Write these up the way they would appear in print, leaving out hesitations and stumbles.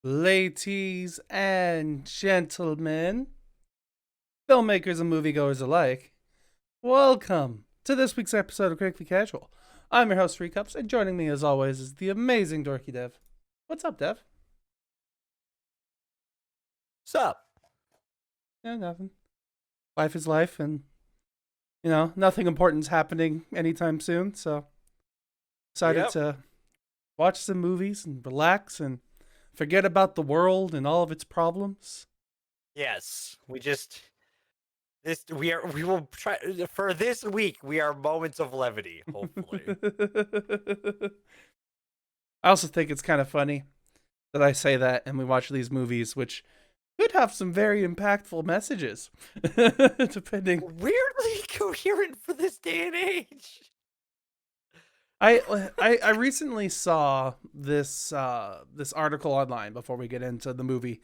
Ladies and gentlemen, filmmakers and moviegoers alike, welcome to this week's episode of Critically Casual. I'm your host, Srekcuf5, and joining me as always is the amazing Dorky Dev. What's up, Dev? Sup? Yeah, nothing. Life is life, and, nothing important's happening anytime soon, so decided Yep. to watch some movies and relax and forget about the world and all of its problems. Yes. We will try for this week. We are moments of levity, hopefully. I also think it's kind of funny that I say that and we watch these movies, which could have some very impactful messages, depending. Weirdly coherent for this day and age. I recently saw this article online before we get into the movie,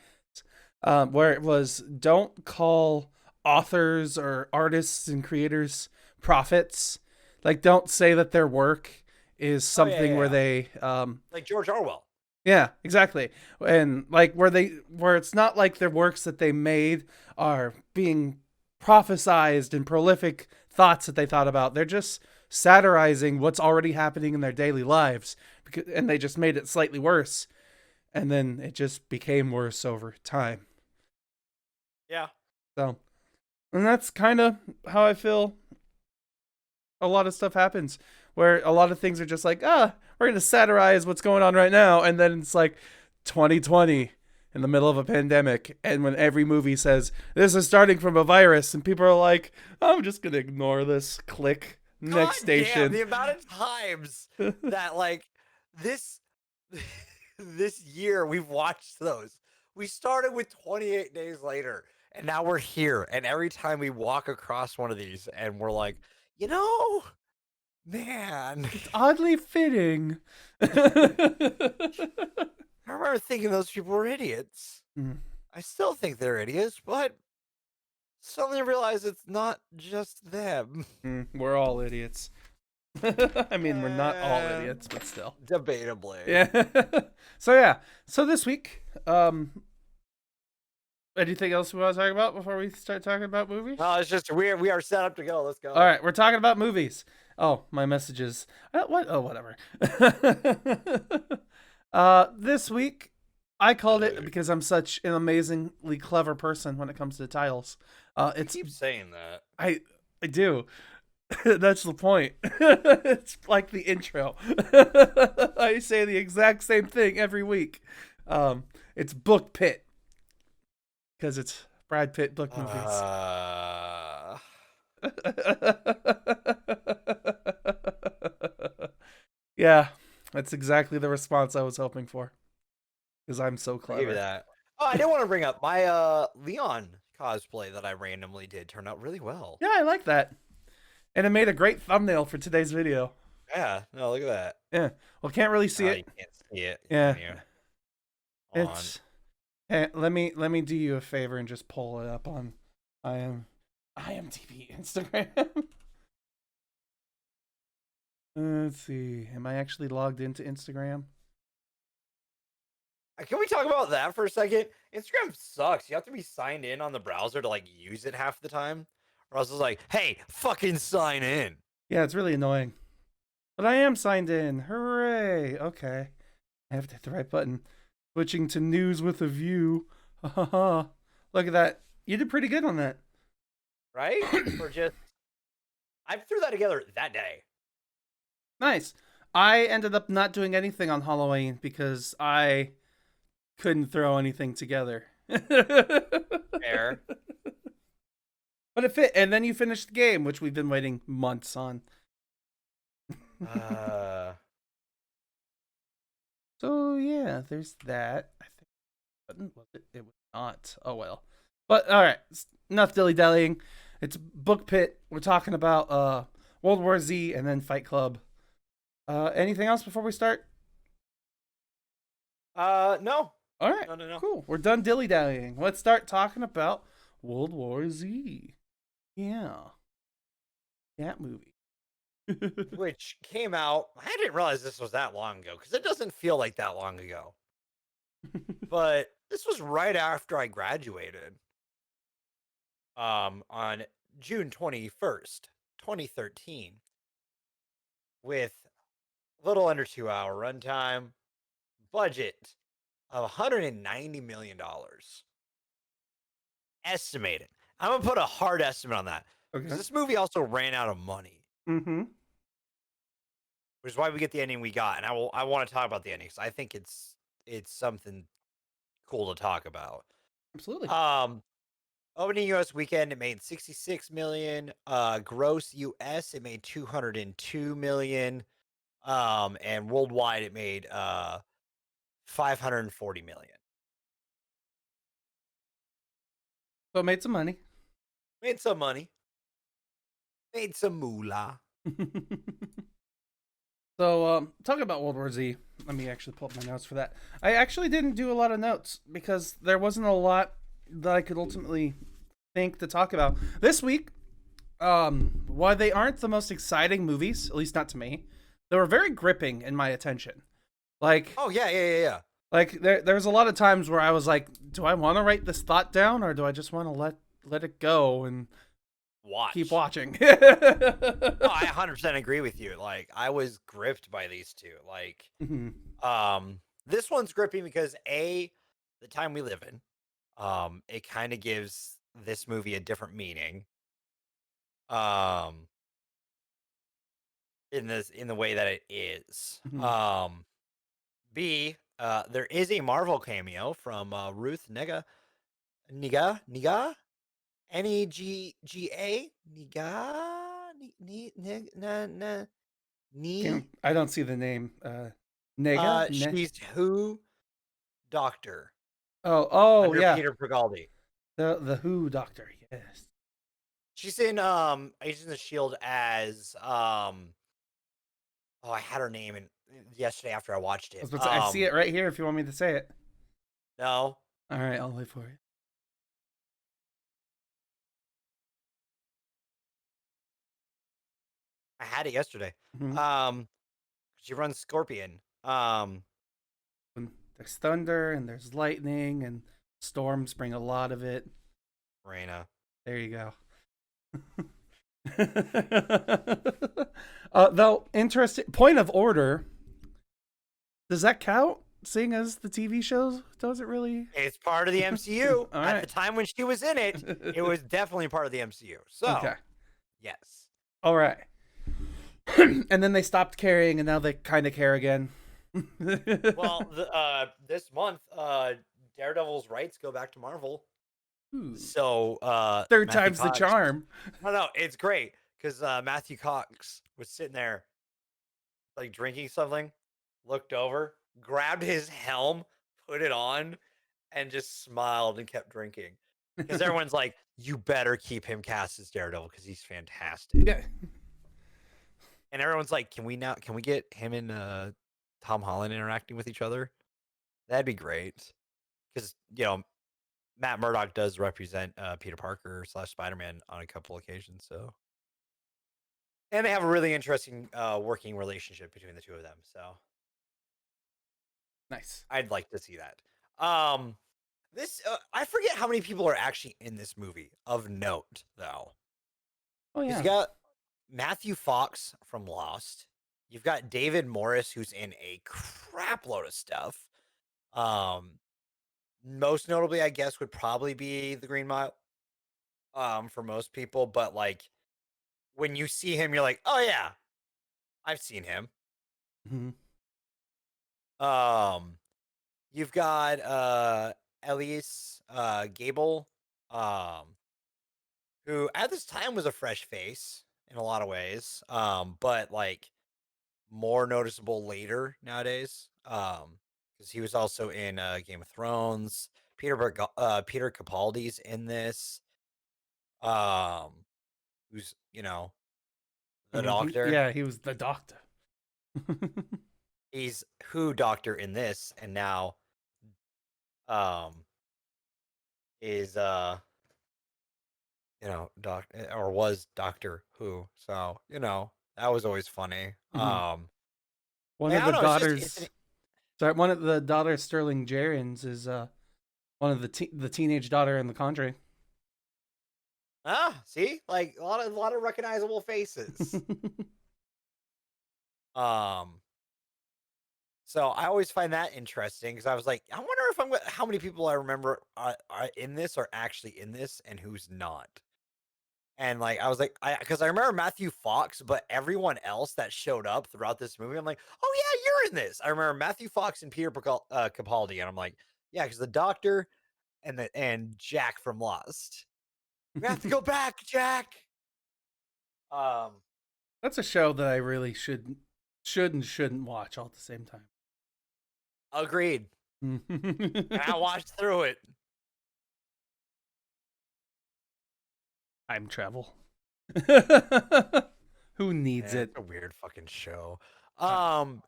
where it was don't call authors or artists and creators prophets. Like, don't say that their work is something where they like George Orwell. Yeah, exactly. And like where it's not like their works that they made are being prophesized and prolific thoughts that they thought about. They're just satirizing what's already happening in their daily lives, and they just made it slightly worse. And then it just became worse over time. Yeah. So, and that's kind of how I feel a lot of stuff happens, where a lot of things are just like, we're going to satirize what's going on right now. And then it's like 2020 in the middle of a pandemic. And when every movie says, this is starting from a virus, and people are like, I'm just going to ignore this. Click. Next station. Damn, the amount of times that like this this year we've watched those. We started with 28 days later, and now we're here. And every time we walk across one of these, and we're like, man, it's oddly fitting. I remember thinking those people were idiots. Mm. I still think they're idiots, but suddenly realize it's not just them. We're all idiots. I mean, we're not all idiots, but still. Debatably. Yeah. So this week, anything else we want to talk about before we start talking about movies? No, it's just we are set up to go. Let's go. All right, we're talking about movies. Oh, my messages. What? Oh, whatever. This week, I called it because I'm such an amazingly clever person when it comes to titles. It's keep saying that. I do. That's the point. It's like the intro. I say the exact same thing every week. It's Book Pitt because it's Brad Pitt book movies. Yeah, that's exactly the response I was hoping for. Because I'm so clever. I'll give you that. Oh, I did want to bring up my Leon cosplay that I randomly did turn out really well. Yeah, I like that. And it made a great thumbnail for today's video. Yeah, no, look at that. Yeah. Well, can't really see it. You can't see it. Yeah. It's hey, let me do you a favor and just pull it up on IMDb Instagram. Let's see. Am I actually logged into Instagram? Can we talk about that for a second? Instagram sucks. You have to be signed in on the browser to like use it half the time. Or else it's like, hey, fucking sign in. Yeah, it's really annoying. But I am signed in. Hooray. Okay. I have to hit the right button. Switching to news with a view. Look at that. You did pretty good on that. Right? I threw that together that day. Nice. I ended up not doing anything on Halloween because I couldn't throw anything together. Fair. But it fit, and then you finished the game, which we've been waiting months on. So yeah, there's that. I think button was it? It was not. Oh well. But all right, enough dilly dallying. It's Book Pit. We're talking about World War Z and then Fight Club. Anything else before we start? No. All right. No. Cool. We're done dilly dallying. Let's start talking about World War Z. Yeah. That movie. Which came out. I didn't realize this was that long ago because it doesn't feel like that long ago. But this was right after I graduated. On June 21st, 2013, with a little under 2 hour runtime, budget of $190 million. Estimated. I'm gonna put a hard estimate on that because Okay. this movie also ran out of money, Mm-hmm. which is why we get the ending we got. And I want to talk about the ending because I think it's something cool to talk about. Absolutely. Um, Opening U.S. weekend, it made 66 million. Gross U.S. it made 202 million. And worldwide it made 540 million. So it made some money. Made some money. Made some moolah. So, talking about World War Z, let me actually pull up my notes for that. I actually didn't do a lot of notes because there wasn't a lot that I could ultimately think to talk about this week. While they aren't the most exciting movies, at least not to me, they were very gripping in my attention. Like, Oh yeah. there was a lot of times where I was like, do I want to write this thought down or do I just want to let it go and keep Watch. watching? No, I 100% agree with you. Like I was gripped by these two. Like Mhm. this one's gripping because the time we live in, it kind of gives this movie a different meaning. Um in the way that it is. Mhm. B, there is a Marvel cameo from Ruth Nega, Negga, Can't, Ni. I don't see the name. Nega? She's Who Doctor Oh, under yeah. Peter Pegaldi. The Who Doctor. Yes. She's in Agents of Shield as oh, I had her name in yesterday after I watched I it. was about to say, I see it right here if you want me to say it. No, All right, I'll wait for it. I had it yesterday. Mhm. Um, she runs Scorpion. And there's thunder and there's lightning and storms bring a lot of it. Reina. There you go. Though, interesting point of order. Does that count? Seeing as the TV shows, does it really? It's part of the MCU. All At the right. time when she was in it, it was definitely part of the MCU. Okay. So, yes. All right. And then they stopped caring, and now they kind of care again. Well, this month, Daredevil's rights go back to Marvel. Ooh. So, Third Matthew time's the Cox. charm. No, it's great because Matthew Cox was sitting there, like drinking something, looked over, grabbed his helm, put it on, and just smiled and kept drinking. Because everyone's like, you better keep him cast as Daredevil because he's fantastic. Yeah. And everyone's like, can we get him and Tom Holland interacting with each other? That'd be great. Because, Matt Murdock does represent Peter Parker / Spider-Man on a couple occasions. So, and they have a really interesting working relationship between the two of them. So Nice. I'd like to see that. Um, this I forget how many people are actually in this movie of note, though. Oh Because yeah. you got Matthew Fox from Lost. You've got David Morris, who's in a crap load of stuff. Um, Most notably, I guess, would probably be the Green Mile. For most people, but like when you see him, you're like, oh yeah, I've seen him. Mhm. Um, you've got Elise Gable, um, who at this time was a fresh face in a lot of ways. But like more noticeable later nowadays. Because he was also in Game of Thrones. Peter Capaldi's in this. Um, who's I the mean, Doctor. he was the doctor. He's Who Doctor in this, and now um is or was Doctor Who. So that was always funny. Mhm. One I of the don't know. It's daughters. So one of the daughter of Sterling Jarrins is one of the teenage daughter in The Conjuring. Ah, see, like a lot of recognizable faces. Um, so I always find that interesting because I was like, I wonder if how many people I remember are in this are actually in this and who's not. And like I was like, because I remember Matthew Fox, but everyone else that showed up throughout this movie, I'm like, oh yeah, you're in this. I remember Matthew Fox and Peter Capaldi, and I'm like, yeah, because the Doctor and Jack from Lost. We have to go back, Jack. Um, That's a show that I really should and shouldn't watch all at the same agreed. And I watched through it. Time travel. Who needs Yeah, it? it's a weird fucking show. Uh, Um,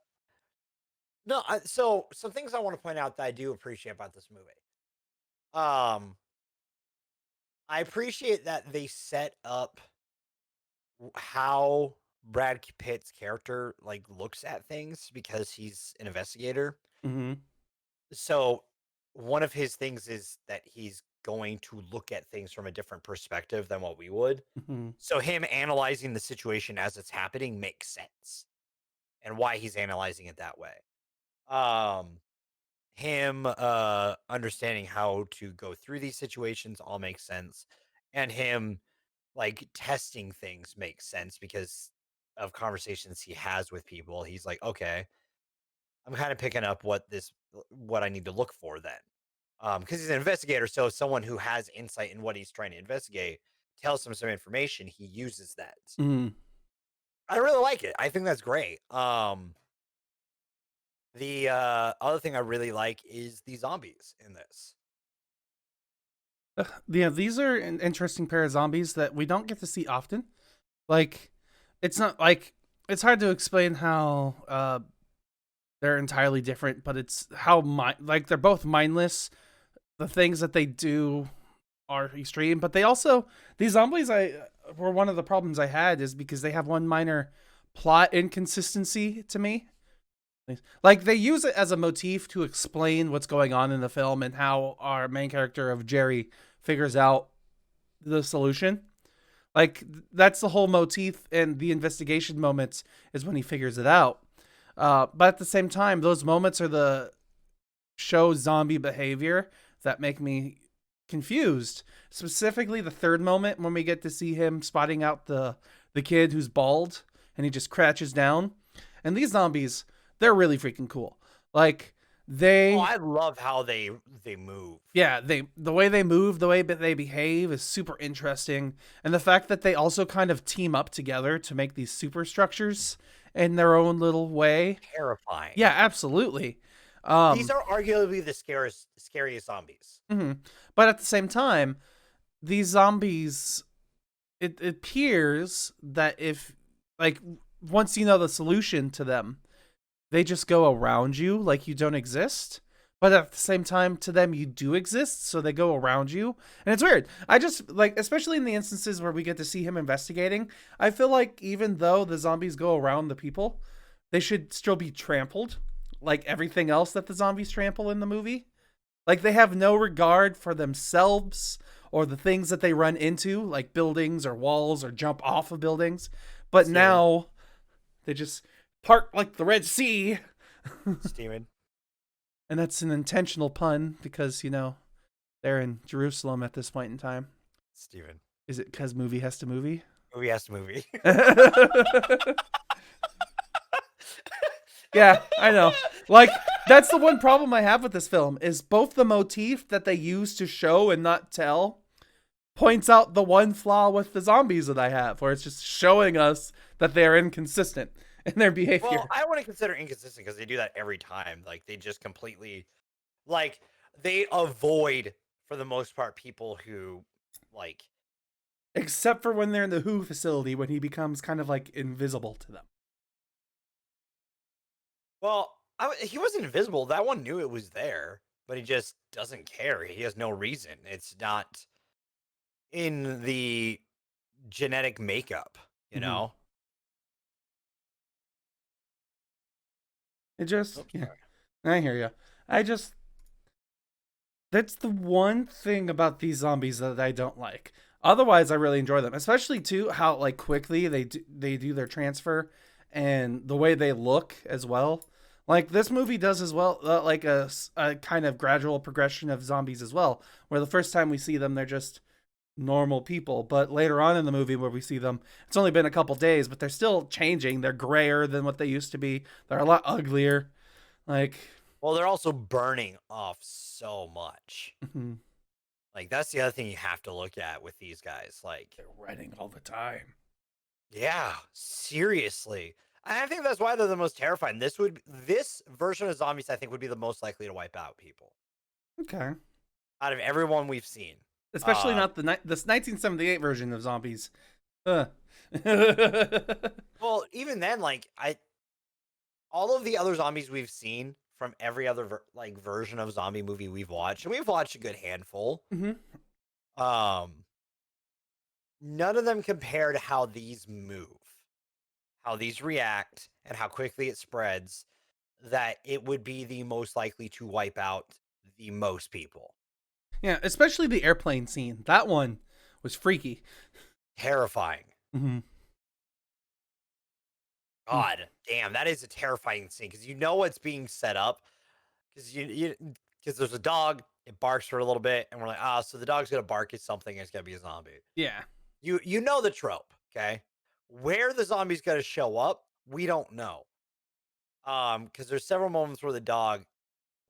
no, so some things I want to point out that I do appreciate about this movie. Um, I appreciate that they set up how Brad Pitt's character like looks at things because he's an investigator. mm-hmm. So one of his things is that he's going to look at things from a different perspective than what we would. Mm-hmm. So him analyzing the situation as it's happening makes sense and why he's analyzing it that way. Um him understanding how to go through these situations all makes sense, and him like testing things makes sense because of conversations he has with people. He's like, okay, I'm kind of picking up what I need to look for then. Because he's an investigator, so someone who has insight in what he's trying to investigate tells him some information, he uses that. Mm-hmm. I really like it. I think that's great. The other thing I really like is the zombies in this. Yeah, these are an interesting pair of zombies that we don't get to see often. Like, it's not like it's hard to explain how they're entirely different, but it's how like they're both mindless. The things that they do are extreme, but they also these zombies I were one of the problems I had is because they have one minor plot inconsistency to me. Like they use it as a motif to explain what's going on in the film and how our main character of Jerry figures out the solution. Like that's the whole motif, and the investigation moments is when he figures it out. But at the same time, those moments are the show zombie behavior that make me confused. Specifically, the third moment when we get to see him spotting out the kid who's bald, and he just crouches down. And these zombies, they're really freaking cool. Like Oh, they I love how they move. yeah, the way they move, the way that they behave is super interesting, and the fact that they also kind of team up together to make these superstructures in their own little way. Terrifying. Yeah, absolutely. These are arguably the scariest zombies. Mhm. But at the same time, these zombies, it appears that if like once you know the solution to them, they just go around you like you don't exist. But at the same time, to them, you do exist, so they go around you. And it's weird. I just, like, especially in the instances where we get to see him investigating, I feel like even though the zombies go around the people, they should still be trampled, like everything else that the zombies trample in the movie. Like, they have no regard for themselves or the things that they run into, like buildings or walls or jump off of buildings. But Steven. now they just part like the Red Sea. Steven. And that's an intentional pun because, they're in Jerusalem at this point in time. Steven. Is it because movie has to movie? Movie has to movie. Yeah, I know. Like, that's the one problem I have with this film is both the motif that they use to show and not tell points out the one flaw with the zombies that I have, where it's just showing us that they're inconsistent in their behavior. Well, I want to consider inconsistent because they do that every time. Like they just completely, like they avoid for the most part people who, like, Except for when they're in the Who facility when he becomes kind of like invisible to them. well, he wasn't invisible. That one knew it was there, but he just doesn't care. He has no reason. It's not in the genetic makeup, you Mm-hmm. know. It just, Oops, yeah. sorry. I hear you. I just that's the one thing about these zombies that I don't like. Otherwise, I really enjoy them, especially too how like quickly they do their transfer and the way they look as well. Like this movie does as well, like a kind of gradual progression of zombies as well, where the first time we see them, they're just normal people, but later on in the movie where we see them, it's only been a couple days, but they're still changing. They're grayer than what they used to be. They're a lot uglier. Like, Well, they're also burning off so much. mhm. Like that's the other thing you have to look at with these guys. Like, They're running all the time. yeah, seriously. And I think that's why they're the most terrifying. This version of zombies, I think, would be the most likely to wipe out people Okay. out of everyone we've seen. Especially not this 1978 version of zombies. Uh. Well, even then, like all of the other zombies we've seen from every other version of zombie movie we've watched, and we've watched a good handful. Mhm. None of them compare to how these move, how these react, and how quickly it spreads. That it would be the most likely to wipe out the most people. Yeah, especially the airplane scene. That one was freaky. Terrifying. Mm-hmm. God damn, that is a terrifying scene because you know what's being set up because because there's a dog, it barks for a little bit, and we're like, so the dog's gonna bark at something, and it's gonna be a zombie. Yeah. You know the trope, okay? Where the zombie's gonna show up, we don't know. Because there's several moments where the dog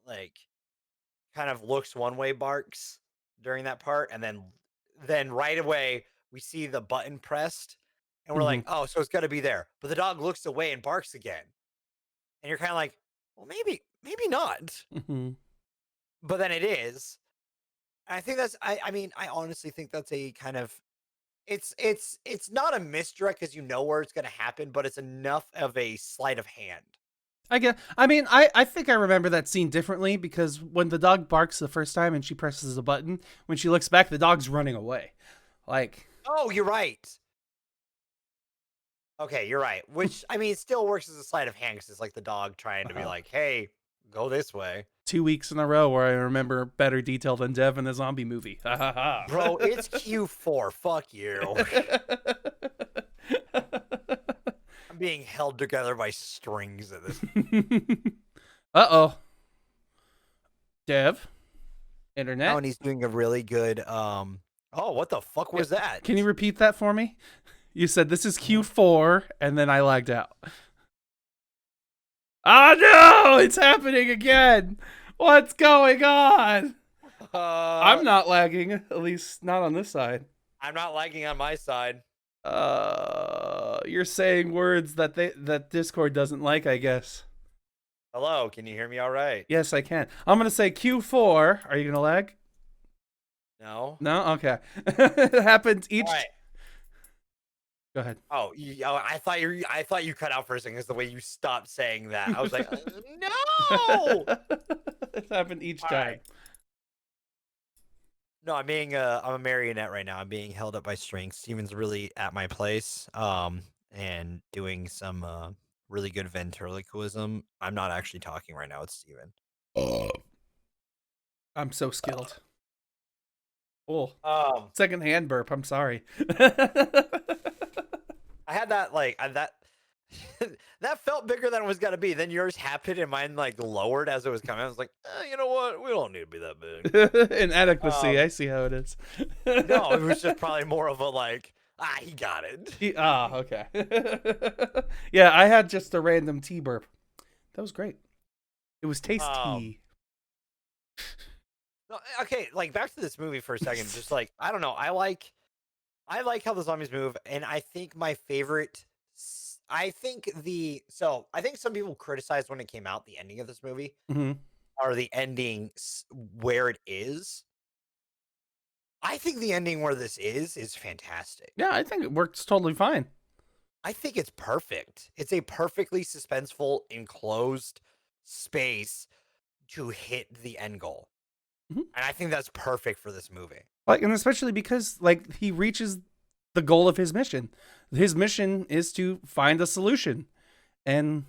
like kind of looks one way, barks during that part, and then right away we see the button pressed, and we're like, Mhm. oh, so it's got to be there. But the dog looks away and barks again, and you're kind of like, well, maybe not. Mhm. But then it is. And I think that's I mean, I honestly think that's a kind of it's not a misdirect because you know where it's gonna happen, but it's enough of a sleight of hand. I think I remember that scene differently because when the dog barks the first time and she presses a button, when she looks back, the dog's running away. Like, Oh, you're right. Okay, you're right. Which I mean, it still works as a sleight of hand because it's like the dog trying to be like, "Hey, go this way." 2 weeks in a row where I remember better detail than Dev in the zombie movie. Ha ha ha. Bro, it's Q4. Fuck you. I'm being held together by strings at this. Uh-oh. Dev? Internet? Oh, and he's doing a really good. Oh, what the fuck was that? Can you repeat that for me? You said this is Q4, and then I lagged out. Oh no! It's happening again! What's going on? I'm not lagging, at least not on this side. I'm not lagging on my side. You're saying words that Discord doesn't like, I guess. Hello, can you hear me all right? Yes, I can. I'm gonna say Q4. Are you gonna lag? No. No? Okay. It happens each. All right. Go ahead. Oh, I thought you cut out for a second because the way you stopped saying that. I was like, no. It's happened each All time. right. No, I'm a marionette right now. I'm being held up by strings. Steven's really at my place, and doing some really good ventriloquism. I'm not actually talking right now. It's Steven. I'm so skilled. Oh, secondhand burp. I'm sorry. I had that that that felt bigger than it was gonna be. Then yours happened and mine like lowered as it was coming. I was like, you know what? We don't need to be that big. Inadequacy. I see how it is. No, it was just probably more of a like, he got it. Okay. Yeah, I had just a random tea burp. That was great. It was tasty. Okay, like back to this movie for a second. Just like I don't know, I like how the zombies move, and I think my favorite. I think some people criticized when it came out the ending of this movie, or the ending where it is. I think the ending where this is fantastic. Yeah, I think it works totally fine. I think it's perfect. It's a perfectly suspenseful, enclosed space to hit the end goal. And I think that's perfect for this movie. Like, and especially because like he reaches the goal of his mission. His mission is to find a solution, and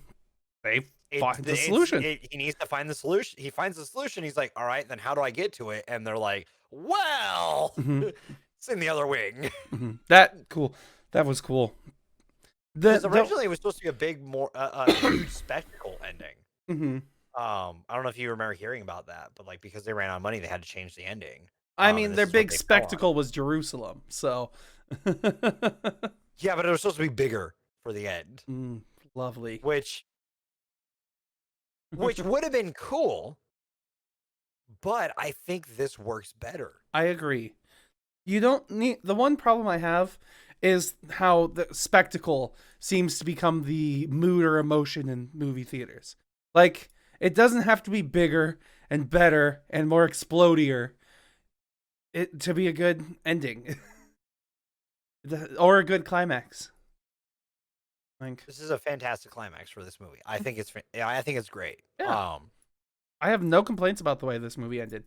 they find the solution. He needs to find the solution. He finds the solution. He's like, all right, then how do I get to it? And they're like, well, it's in the other wing. That cool. That was cool. Because originally it was supposed to be a big, more huge spectacle ending. I don't know if you remember hearing about that, but like because they ran out of money, they had to change the ending. I mean, their big spectacle was Jerusalem, so yeah, but it was supposed to be bigger for the end. Lovely. Which would have been cool, but I think this works better. I agree. You don't need, the one problem I have is how the spectacle seems to become the mood or emotion in movie theaters. Like, it doesn't have to be bigger and better and more explodier to be a good ending or a good climax. Like, this is a fantastic climax for this movie. I think it's great. Yeah. I have no complaints about the way this movie ended.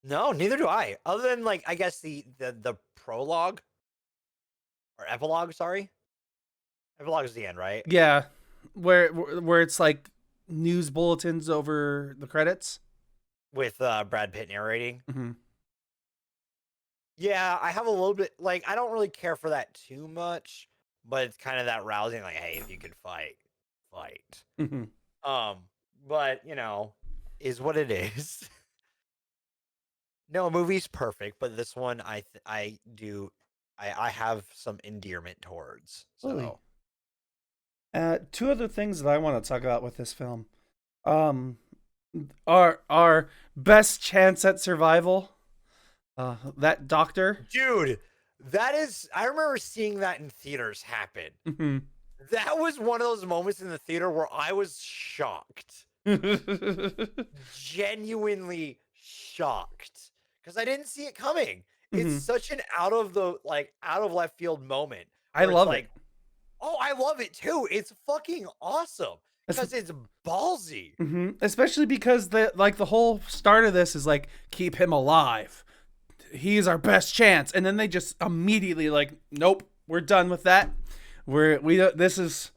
No, neither do I. Other than like, I guess the prologue or epilogue. Sorry, epilogue is the end, right? Yeah, where it's like news bulletins over the credits with Brad Pitt narrating. Mm-hmm. Yeah, I have a little bit like I don't really care for that too much, but it's kind of that rousing, like, hey, if you could fight. Mm-hmm. But you know, is what it is. No, a movie's perfect, but this one I have some endearment towards. So, two other things that I want to talk about with this film, our best chance at survival. That doctor, dude, that is. I remember seeing that in theaters happen. Mm-hmm. That was one of those moments in the theater where I was shocked, genuinely shocked. Because I didn't see it coming. It's such an out of left field moment. I love it. Oh, I love it too. It's fucking awesome because it's ballsy. Especially because the whole start of this is like, keep him alive. He's our best chance, and then they just immediately like, nope, we're done with that. This is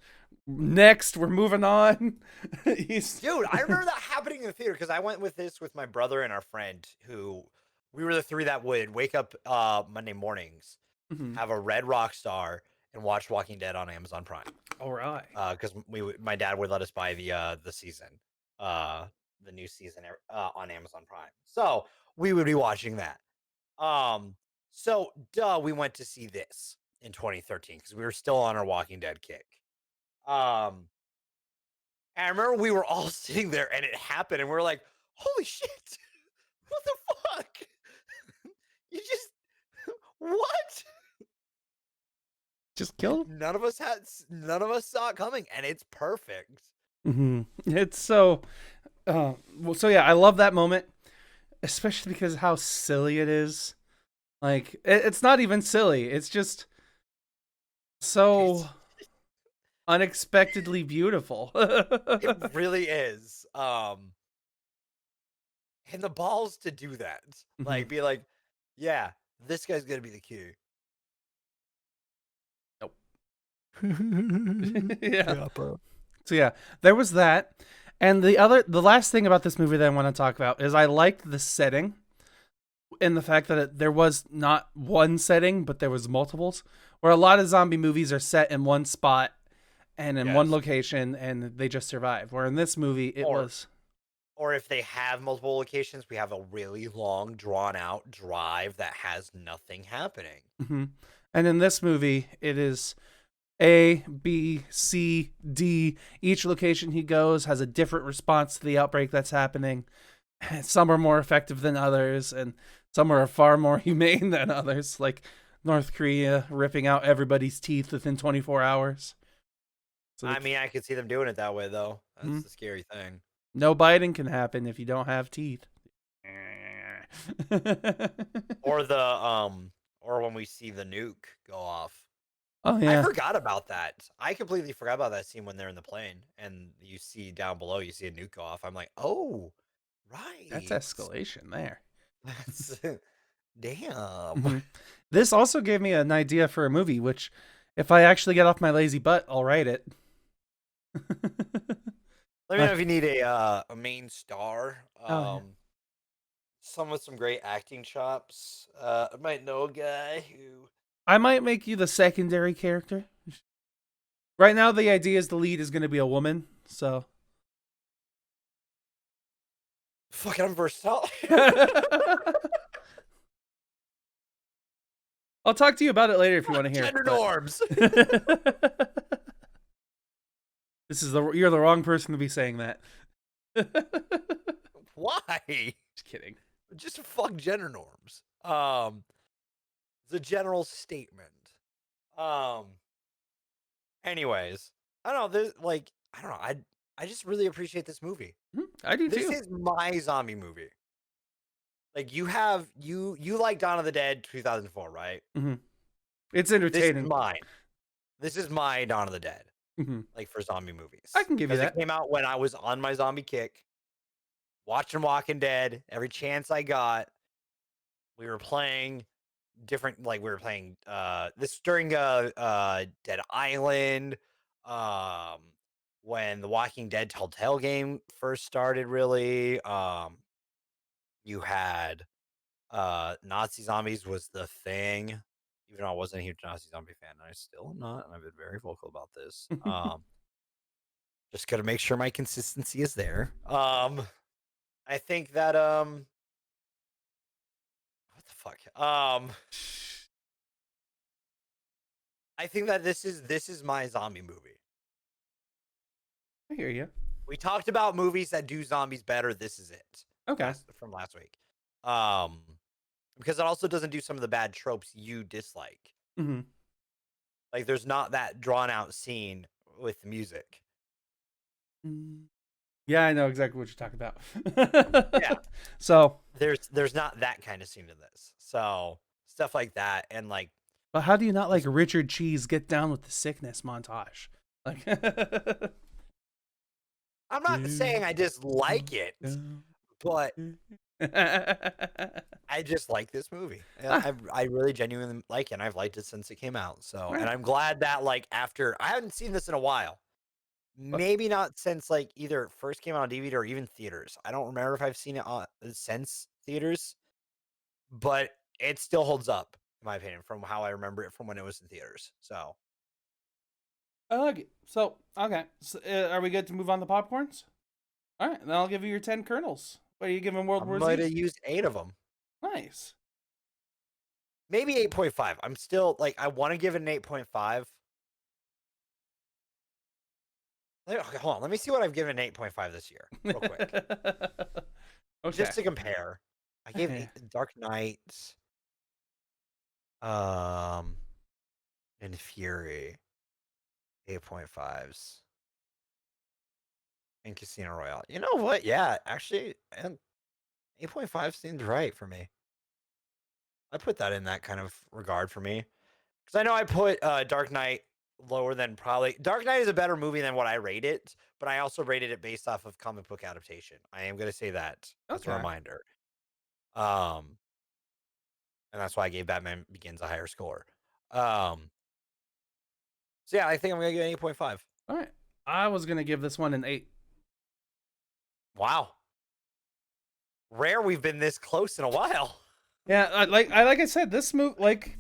next. We're moving on. Dude, I remember that happening in the theater because I went with my brother and our friend who. We were the three that would wake up Monday mornings, have a red Rockstar, and watch Walking Dead on Amazon Prime. All right. Because my dad would let us buy the season, the new season on Amazon Prime. So we would be watching that. So we went to see this in 2013 because we were still on our Walking Dead kick. And I remember we were all sitting there and it happened, and we were like, "Holy shit! What the fuck?" You just what? Just killed? None of us saw it coming, and it's perfect. It's so so yeah, I love that moment, especially because of how silly it is. Like it's not even silly. It's just so unexpectedly beautiful. It really is. And the balls to do that. Like be like, yeah, this guy's gonna be the key. Nope. Yeah, bro. So yeah, there was that. And the last thing about this movie that I want to talk about is I liked the setting and the fact that there was not one setting, but there was multiples, where a lot of zombie movies are set in one spot and in one location and they just survive. Where in this movie, or if they have multiple locations, we have a really long, drawn-out drive that has nothing happening. And in this movie, it is A, B, C, D. Each location he goes has a different response to the outbreak that's happening. Some are more effective than others, and some are far more humane than others, like North Korea ripping out everybody's teeth within 24 hours. So I mean, I could see them doing it that way, though. That's the scary thing. No biting can happen if you don't have teeth. Or when we see the nuke go off. Oh yeah. I forgot about that. I completely forgot about that scene when they're in the plane and you see down below, you see a nuke go off. I'm like, oh, right. That's escalation there. That's damn. This also gave me an idea for a movie, which if I actually get off my lazy butt, I'll write it. Let me know if you need a main star. Oh yeah. Someone with some great acting chops. I might know a guy who. I might make you the secondary character. Right now, the idea is the lead is going to be a woman. So. Fuck it, I'm versatile. I'll talk to you about it later if you want to hear. Gender norms. You're the wrong person to be saying that. Why? Just kidding. Just fuck gender norms. It's a general statement. Anyways, I don't know. I don't know. I just really appreciate this movie. I do This too. is my zombie movie. Like you like Dawn of the Dead 2004, right? Mm-hmm. It's This entertaining. is mine. This is my Dawn of the Dead. Mm-hmm. Like for zombie movies. I can give you that. It came out when I was on my zombie kick, watching Walking Dead every chance I got. We were playing different, like we were playing this during Dead Island, when the Walking Dead Telltale game first started, really. You had Nazi zombies was the thing. Even though I wasn't a huge Nazi zombie fan, I still am not, and I've been very vocal about this. Just gotta make sure my consistency is there. I think that what the fuck? I think that this is my zombie movie. I hear you. We talked about movies that do zombies better. This is it. Okay. From last week. Because it also doesn't do some of the bad tropes you dislike. Mm-hmm. Like there's not that drawn out scene with the music. Yeah, I know exactly what you're talking about. Yeah. So there's not that kind of scene in this. So stuff like that, and like. But how do you not like Richard Cheese get down with the sickness montage? Like. I'm not saying I dislike it, but I just like this movie. I really genuinely like it, and I've liked it since it came out. So, and I'm glad that like after I haven't seen this in a while. Maybe not since like either it first came out on DVD or even theaters. I don't remember if I've seen it since theaters, but it still holds up in my opinion from how I remember it from when it was in theaters. So I like it. So okay, so, are we good to move on to popcorns? All right, then I'll give you your 10 kernels. What are you giving World War Z? I might have used 8 of them. Nice. Maybe 8.5. I'm still like I want to give it an 8.5. Okay, hold on. Let me see what I've given 8.5 this year, real quick. Okay. Just to compare, I gave Dark Knight, and Fury 8.5s, and Casino Royale. You know what? Yeah, actually, 8.5 seems right for me. I put that in that kind of regard for me, because I know I put Dark Knight lower than probably. Dark Knight is a better movie than what I rate it, but I also rated it based off of comic book adaptation. I am going to say that as a reminder. And that's why I gave Batman Begins a higher score. So yeah, I think I'm going to give it an 8.5. All right. I was going to give this one an 8. Wow. Rare we've been this close in a while. Yeah, like I said, this movie, like,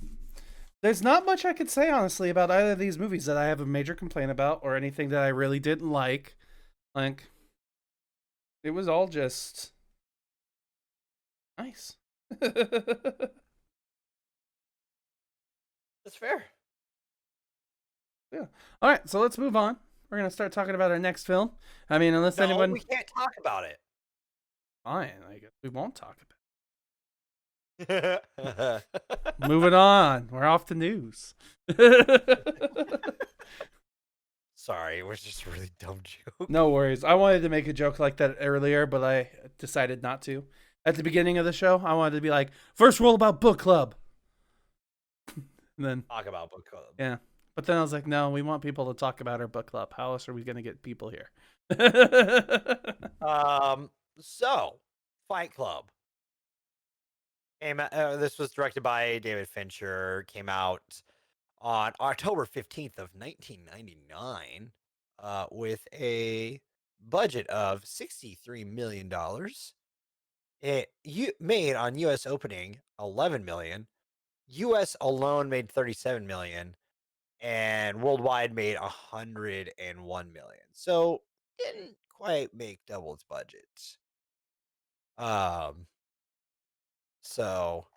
there's not much I could say honestly about either of these movies that I have a major complaint about or anything that I really didn't like. Like, it was all just nice. That's fair. Yeah. All right, so let's move on. We're gonna start talking about our next film. I mean, unless anyone, we can't talk about it. Fine, I guess we won't talk about it. Moving on. We're off to news. Sorry, it was just a really dumb joke. No worries. I wanted to make a joke like that earlier, but I decided not to. At the beginning of the show, I wanted to be like, first rule about book club. And then talk about book club. Yeah. But then I was like, no, we want people to talk about our book club. How else are we going to get people here? So, Fight Club. This was directed by David Fincher. Came out on October 15th of 1999 with a budget of $63 million. It made on U.S. opening 11 million. U.S. alone made 37 million, and worldwide made 101 million. So didn't quite make double its budget. Um, so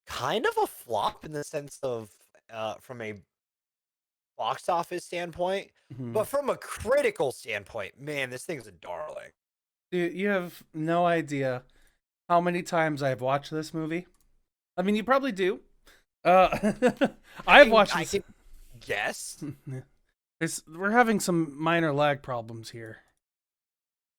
kind of a flop in the sense of from a box office standpoint, Mhm. but from a critical standpoint, man, this thing's a darling. Dude, you have no idea how many times I've watched this movie. I mean, you probably do. Uh, I've watched I this. can guess. We're having some minor lag problems here.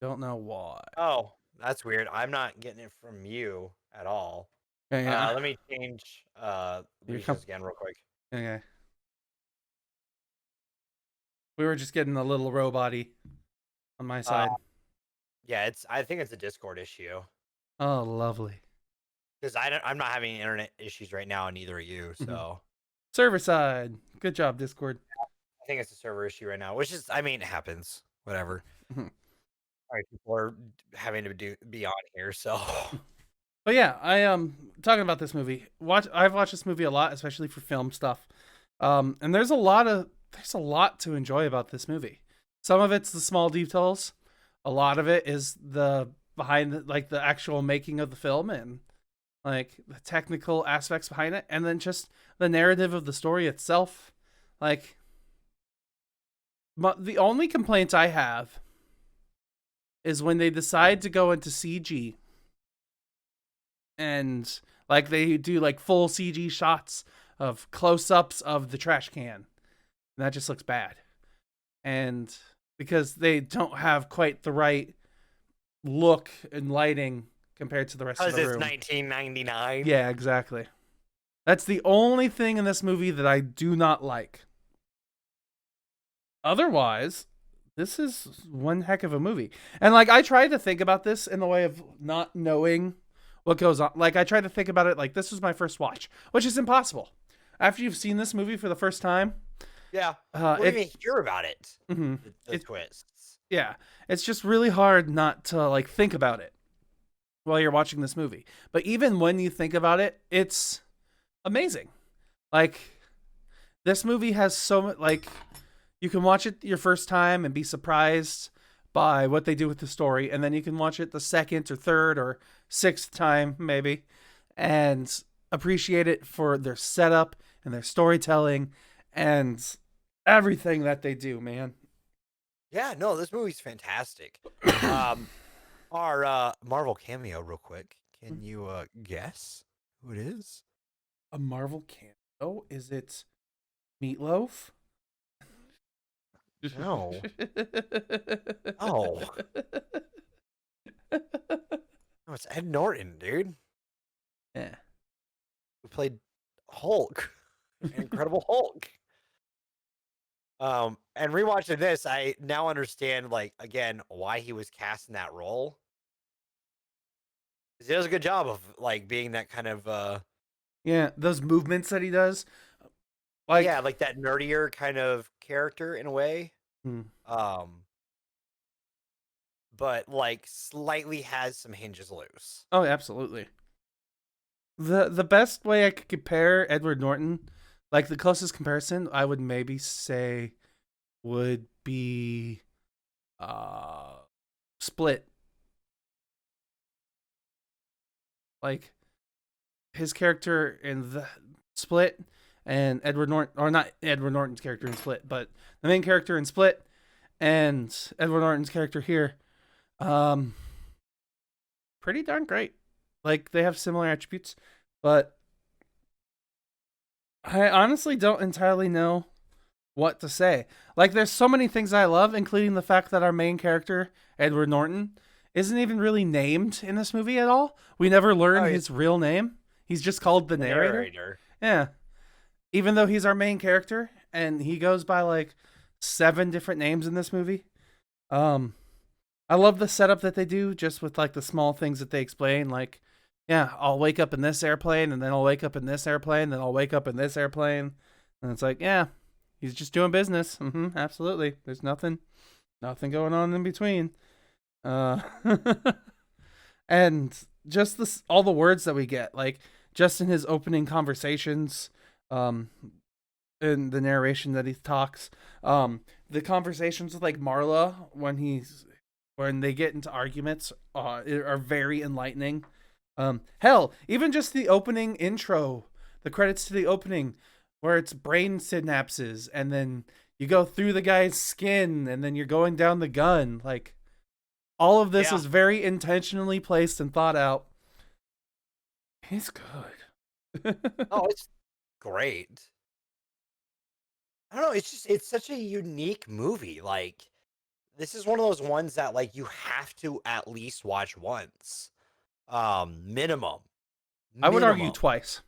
Don't know why. Oh, that's weird. I'm not getting it from you at all. Yeah, Let me change Here regions again real quick. okay. We were just getting a little robot-y on my side. Yeah, I think it's a Discord issue Oh, lovely. because I'm not having internet issues right now, and neither are you. So Server side. Good job, Discord. I think it's a server issue right now, which is, I mean, it happens. Whatever. Mhm. All right, people are having to be on here, so But yeah, I talking about this movie. I've watched this movie a lot, especially for film stuff. And there's a lot to enjoy about this movie. Some of it's the small details. A lot of it is the behind like the actual making of the film and like the technical aspects behind it, and then just the narrative of the story itself. Like, but the only complaint I have is when they decide to go into CG and like they do like full CG shots of close-ups of the trash can. And that just looks bad. And because they don't have quite the right look and lighting compared to the rest of because the it's room. 1999. Yeah, exactly. That's the only thing in this movie that I do not like. Otherwise, this is one heck of a movie. And like I tried to think about this in the way of not knowing what goes on. Like I tried to think about it like this was my first watch, which is impossible. After you've seen this movie for the first time, Yeah, we don't even hear about it. Mhm. The twists. Yeah, it's just really hard not to like think about it while you're watching this movie. But even when you think about it, it's amazing. Like this movie has so much. Like you can watch it your first time and be surprised by what they do with the story, and then you can watch it the second or third or sixth time maybe, and appreciate it for their setup and their storytelling and everything that they do, man. Yeah, no, this movie's fantastic. Our Marvel cameo, real quick. Can you guess who it is? A Marvel cameo? Is it Meatloaf? No. Oh. No, it's Ed Norton, dude. Yeah. Who played Hulk. Incredible Hulk. And rewatching this, I now understand, like, again, why he was cast in that role. 'Cause he does a good job of like being that kind of Yeah, those movements that he does. Like yeah, like that nerdier kind of character in a way. Hmm. But like slightly has some hinges loose. Oh, absolutely. The best way I could compare Edward Norton, like the closest comparison I would maybe say would be Split. Like his character in the Split and Edward Norton, or not Edward Norton's character in Split, but the main character in Split and Edward Norton's character here, pretty darn great. Like they have similar attributes, but I honestly don't entirely know what to say. Like there's so many things I love, including the fact that our main character, Edward Norton, isn't even really named in this movie at all. We never learn his real name. He's just called the narrator. Yeah. Even though he's our main character and he goes by like 7 different names in this movie. I love the setup that they do just with like the small things that they explain. Like, yeah, I'll wake up in this airplane and then I'll wake up in this airplane, then I'll wake up in this airplane. And it's like, yeah, he's just doing business. Absolutely. There's nothing Nothing going on in between. Uh, and just this, all the words that we get, like just in his opening conversations, um, in the narration that he talks, the conversations with like Marla when they get into arguments, are very enlightening. Hell, even just the opening intro, the credits to the opening, where it's brain synapses, and then you go through the guy's skin, and then you're going down the gun. Like, all of this Yeah. is very intentionally placed and thought out. He's good. Oh, it's great. I don't know. It's such a unique movie. Like, this is one of those ones that like you have to at least watch once, minimum. I would argue Minimum. twice.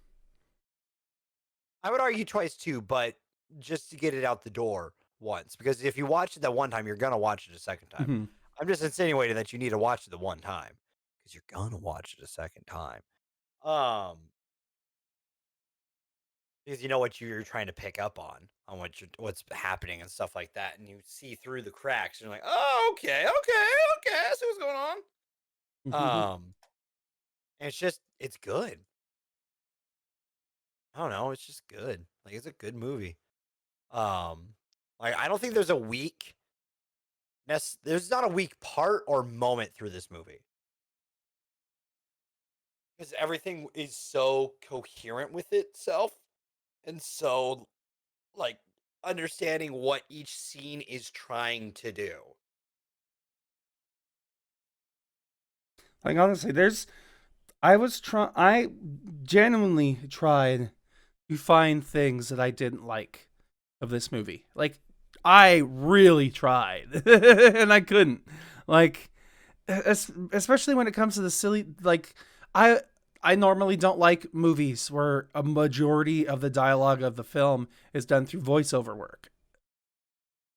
I would argue twice too, but just to get it out the door once, because if you watch it that one time, you're gonna watch it a second time. Mm-hmm. I'm just insinuating that you need to watch it the one time because you're gonna watch it a second time. Um, because you know what you're trying to pick up on what's happening and stuff like that, and you see through the cracks, and you're like, oh, okay, I see what's going on. Mm-hmm. And it's good. I don't know, it's just good. Like, it's a good movie. Um, like, I don't think there's a weak there's not a weak part or moment through this movie because everything is so coherent with itself and so like understanding what each scene is trying to do. Like, honestly, I genuinely tried to find things that I didn't like of this movie. Like, I really tried, and I couldn't. Like, especially when it comes to the silly, like, I I normally don't like movies where a majority of the dialogue of the film is done through voiceover work.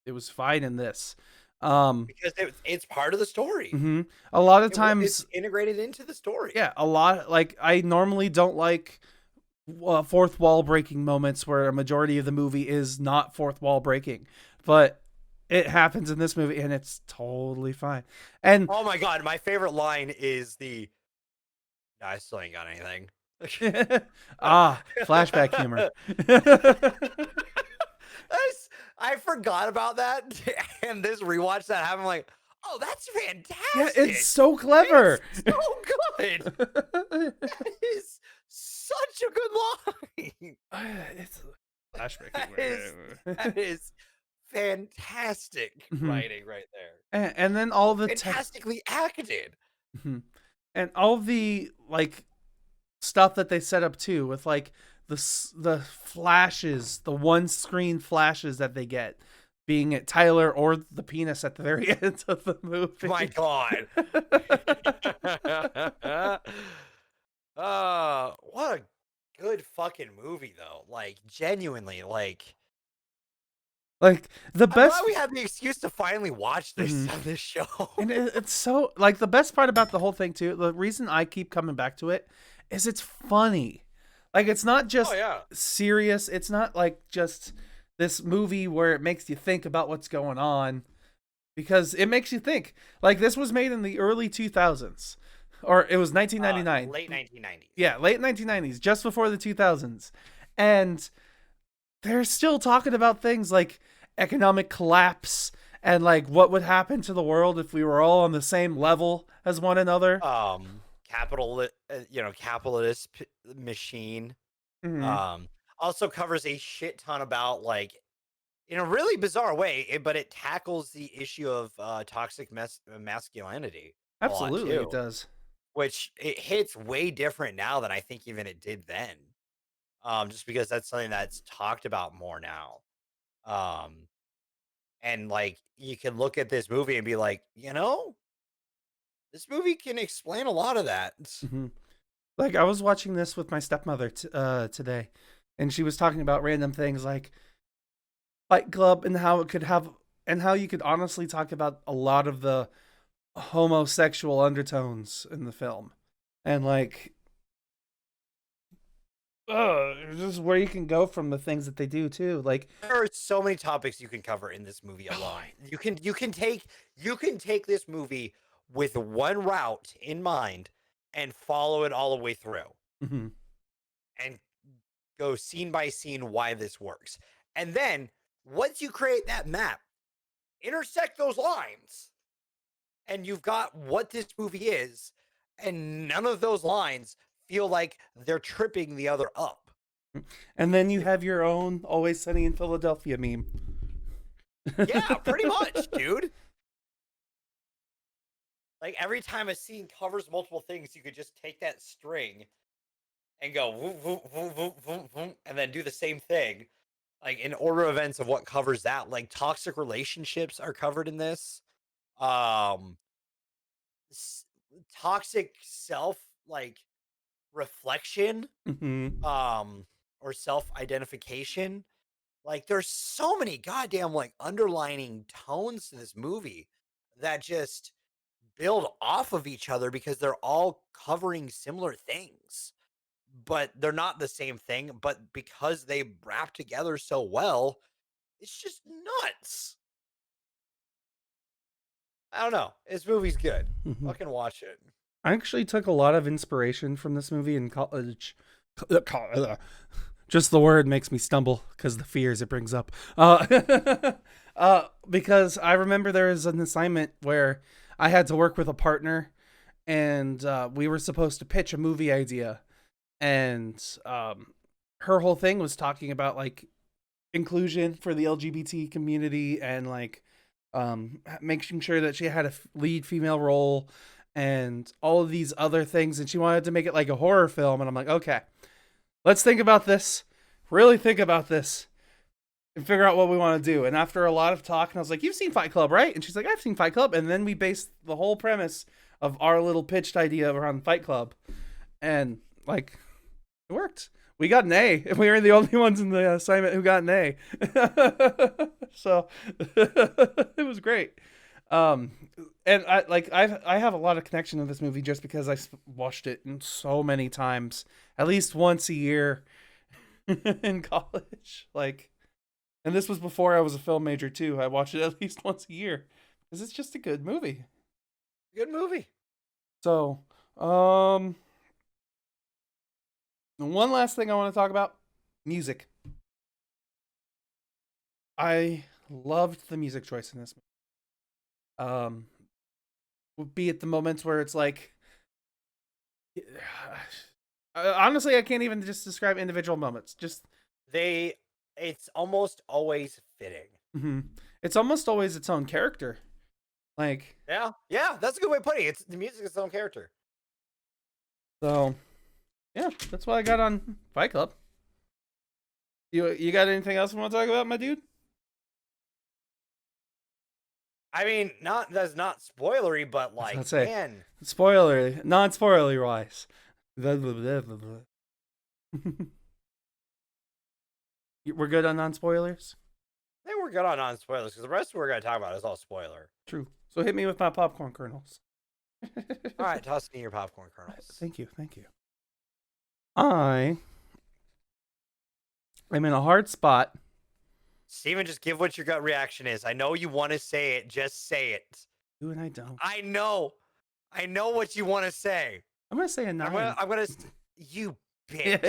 It was fine in this. Because it's part of the story. Mhm. A lot of It's times, integrated into the story. yeah, a lot, like, I normally don't like fourth wall breaking moments where a majority of the movie is not fourth wall breaking, but it happens in this movie and it's totally fine. And Oh my god, my favorite line is the "Nah, I still ain't got anything." flashback humor. I forgot about that, and this rewatch that happened. I'm like, oh, that's Yeah, it's fantastic. so clever. It's so good. That is such a good line. It's flashback That humor. is fantastic Mhm. writing right there. And then all the Fantastically acted. Mhm. And all the, like, stuff that they set up too, with like the flashes, the one screen flashes that they get, being it Tyler or the penis at the very end of the movie. My God. What a good fucking movie though. Like, genuinely, like, Like, the I'm glad best. we had the excuse to finally watch this Mhm. on this show. And it's so, like, the best part about the whole thing too, the reason I keep coming back to it is it's funny. Like, it's not Oh just yeah. serious. It's not like just this movie where it makes you think about what's going on, because it makes you think. Like, this was made in the early 2000s, or it was 1999. Late 1990s. Yeah, late 1990s, just before the 2000s. And they're still talking about things like economic collapse and like what would happen to the world if we were all on the same level as one another. Capitalist machine. Mm-hmm. Um, also covers a shit ton about, like, in a really bizarre way, but it tackles the issue of toxic masculinity a lot Absolutely, it too, does. which it hits way different now than I think even it did then. Just because that's something that's talked about more now. Um, and like you can look at this movie and be like, this movie can explain a lot of that. Mm-hmm. Like, I was watching this with my stepmother today, and she was talking about random things like Fight Club and how it could have, and how you could honestly talk about a lot of the homosexual undertones in the film. And like, Just where you can go from the things that they do too. Like, There are so many topics you can cover in this movie alone. You can take this movie with one route in mind and follow it all the way through mhm. and go scene by scene why this works. And then once you create that map, intersect those lines, and you've got what this movie is, and none of those lines feel like they're tripping the other up. And then you have your own Always Sunny in Philadelphia meme. Yeah, pretty much, dude. Like every time a scene covers multiple things, you could just take that string and go whoop, whoop, whoop, whoop, whoop, whoop, and then do the same thing. Like in order of events of what covers that. Like toxic relationships are covered in this. Um s- Toxic self like reflection, Mhm. um, or self-identification. Like there's so many goddamn like underlining tones to this movie that just build off of each other because they're all covering similar things, but they're not the same thing. But because they wrap together so well, it's just nuts. I don't know. This movie's good. Mhm. Fucking watch it. I actually took a lot of inspiration from this movie in college. Just the word makes me stumble because the fears it brings up. Because I remember there was an assignment where I had to work with a partner, and we were supposed to pitch a movie idea, and her whole thing was talking about like inclusion for the LGBT community and like making sure that she had a lead female role and all of these other things, and she wanted to make it like a horror film, and I'm like, okay, let's think about this, really think about this, and figure out what we want to do. And after a lot of talk, and I was like, you've seen Fight Club, right? And she's like, I've seen Fight Club. And then we based the whole premise of our little pitched idea around Fight Club, and like it worked. We got an A, and we were the only ones in the assignment who got an A. So it was great. Um, and I have a lot of connection to this movie just because I watched it so many times, at least once a year in college. Like, and this was before I was a film major too. I watched it at least once a year because it's just a good movie. Good movie. So, one last thing I want to talk about: music. I loved the music choice in this movie. Be it the moments where it's like, honestly, I can't even just describe individual moments. Just It's almost always fitting. mhm. It's almost always its own character. Like, Yeah, that's a good way of putting it. It's the music is its own character. so yeah, that's what I got on Fight Club. You got anything else you want to talk about, my dude? I mean, that's not spoilery, but That's what I'd like, say. man, Spoiler, non-spoiler wise. We're good on non-spoilers? I think we're good on non-spoilers because the rest we're gonna talk about is all spoiler. True. So hit me with my popcorn kernels. All right, toss me your popcorn kernels. Thank you. Thank you. I am in a hard spot. Steven, just give what your gut reaction is. I know you want to say it. Just say it. You and I don't. I know what you want to say. I'm going to say a 9. You bitch.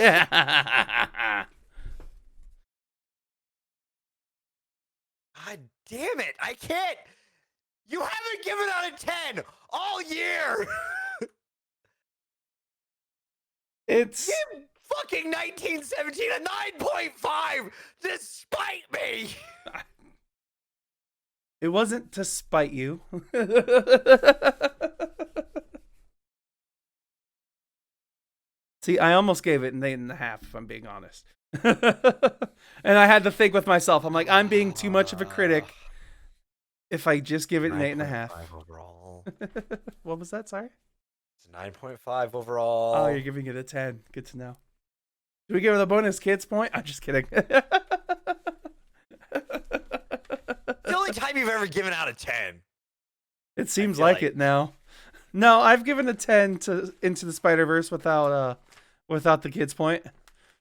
God damn it. I can't. You haven't given out a 10 all year. It's Give fucking 1917 a 9.5 despite me. It wasn't to spite you. See, I almost gave it an 8.5, if I'm being honest. And I had to think with myself. I'm like, I'm being too much of a critic if I just give it an 8.5 overall. What was that? Sorry. It's 9.5 overall. Oh, you're giving it a 10. Good to know. Do we give it a bonus kids point? I'm just kidding. The only time you've ever given out a 10. It seems like it now. No, I've given a 10 to Into the Spider-Verse without the kids point.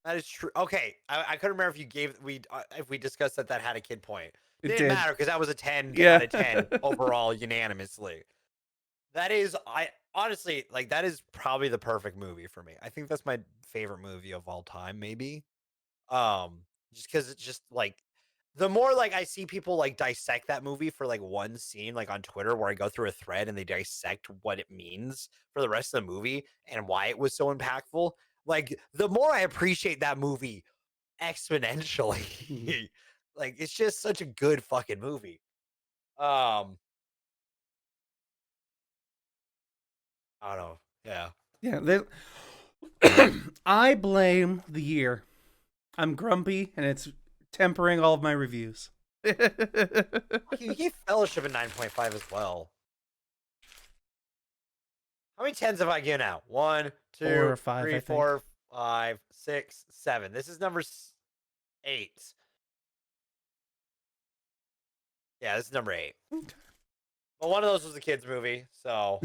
That is true. Okay, I couldn't remember if we discussed that had a kid point. It Didn't did. matter because that was a 10 Yeah. out of 10 overall unanimously. That is, I honestly like that is probably the perfect movie for me. I think that's my favorite movie of all time, maybe. Um, just because it's just like the more like I see people like dissect that movie for like one scene, like on Twitter, where I go through a thread and they dissect what it means for the rest of the movie and why it was so impactful. Like the more I appreciate that movie exponentially. Like it's just such a good fucking movie. Um, I don't know. Yeah. Yeah. I blame the year. I'm grumpy, and it's tempering all of my reviews. You gave Fellowship a 9.5 as well. How many tens have I given out? 1, 4 2, or 5, 3, I think. 4, 5, 6, 7. This is number 8. Yeah, this is number 8. Okay. Well, one of those was a kids movie, so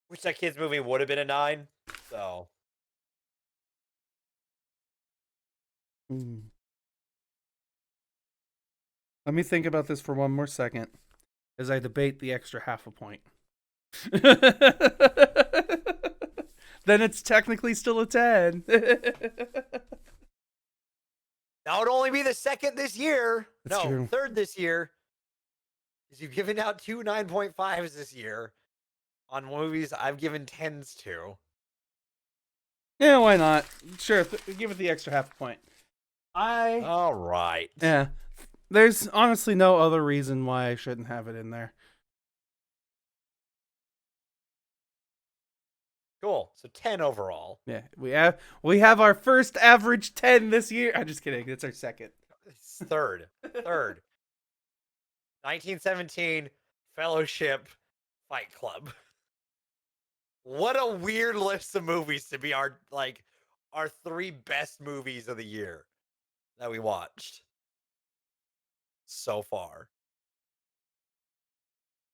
which that kids movie would have been a 9. So Let me think about this for one more second as I debate the extra half a point. Then it's technically still a 10. that would only be the second this year. That's true. Third this year. Because you've given out 2 9.5s this year on movies I've given 10s to. Yeah, why not? Sure, give it the extra half a point. All right. Yeah. There's honestly no other reason why I shouldn't have it in there. Cool. So 10 overall. Yeah, we have our first average 10 this year. I'm just kidding. It's our second. It's third. 1917 Fellowship Fight Club. What a weird list of movies to be our 3 best movies of the year that we watched so far.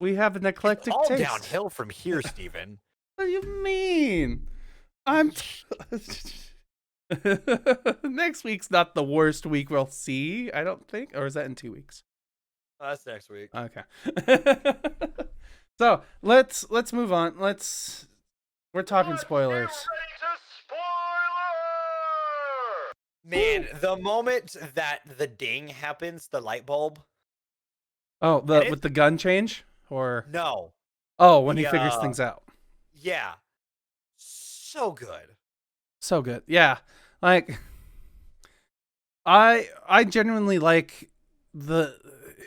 We have an eclectic It's all taste. downhill from here, Steven. What do you mean? Next week's not the worst week we'll see, I don't think. Or is that in 2 weeks? That's next week. Okay. So let's move on. We're talking spoilers. Man, the moment that the ding happens, the light bulb. Oh, with the gun change? Or No. oh, when he figures things out. Yeah. So good. So good. Yeah. Like I genuinely like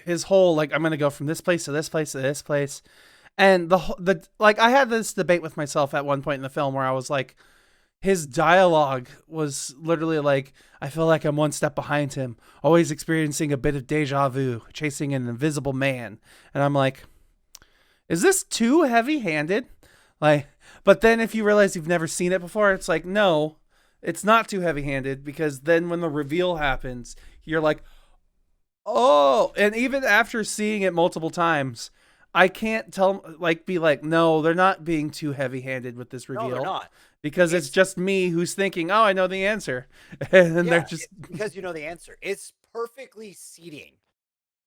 his whole like I'm going to go from this place to this place to this place. And the like I had this debate with myself at one point in the film where I was like his dialogue was literally like, I feel like I'm one step behind him, always experiencing a bit of deja vu, chasing an invisible man. And I'm like, is this too heavy-handed? Like, but then if you realize you've never seen it before, it's like, no, it's not too heavy-handed, because then when the reveal happens, you're like, oh, and even after seeing it multiple times, I can't be like, no, they're not being too heavy-handed with this reveal. No, they're not. Because it's just me who's thinking, oh, I know the answer. And they're just because you know the answer. It's perfectly seeding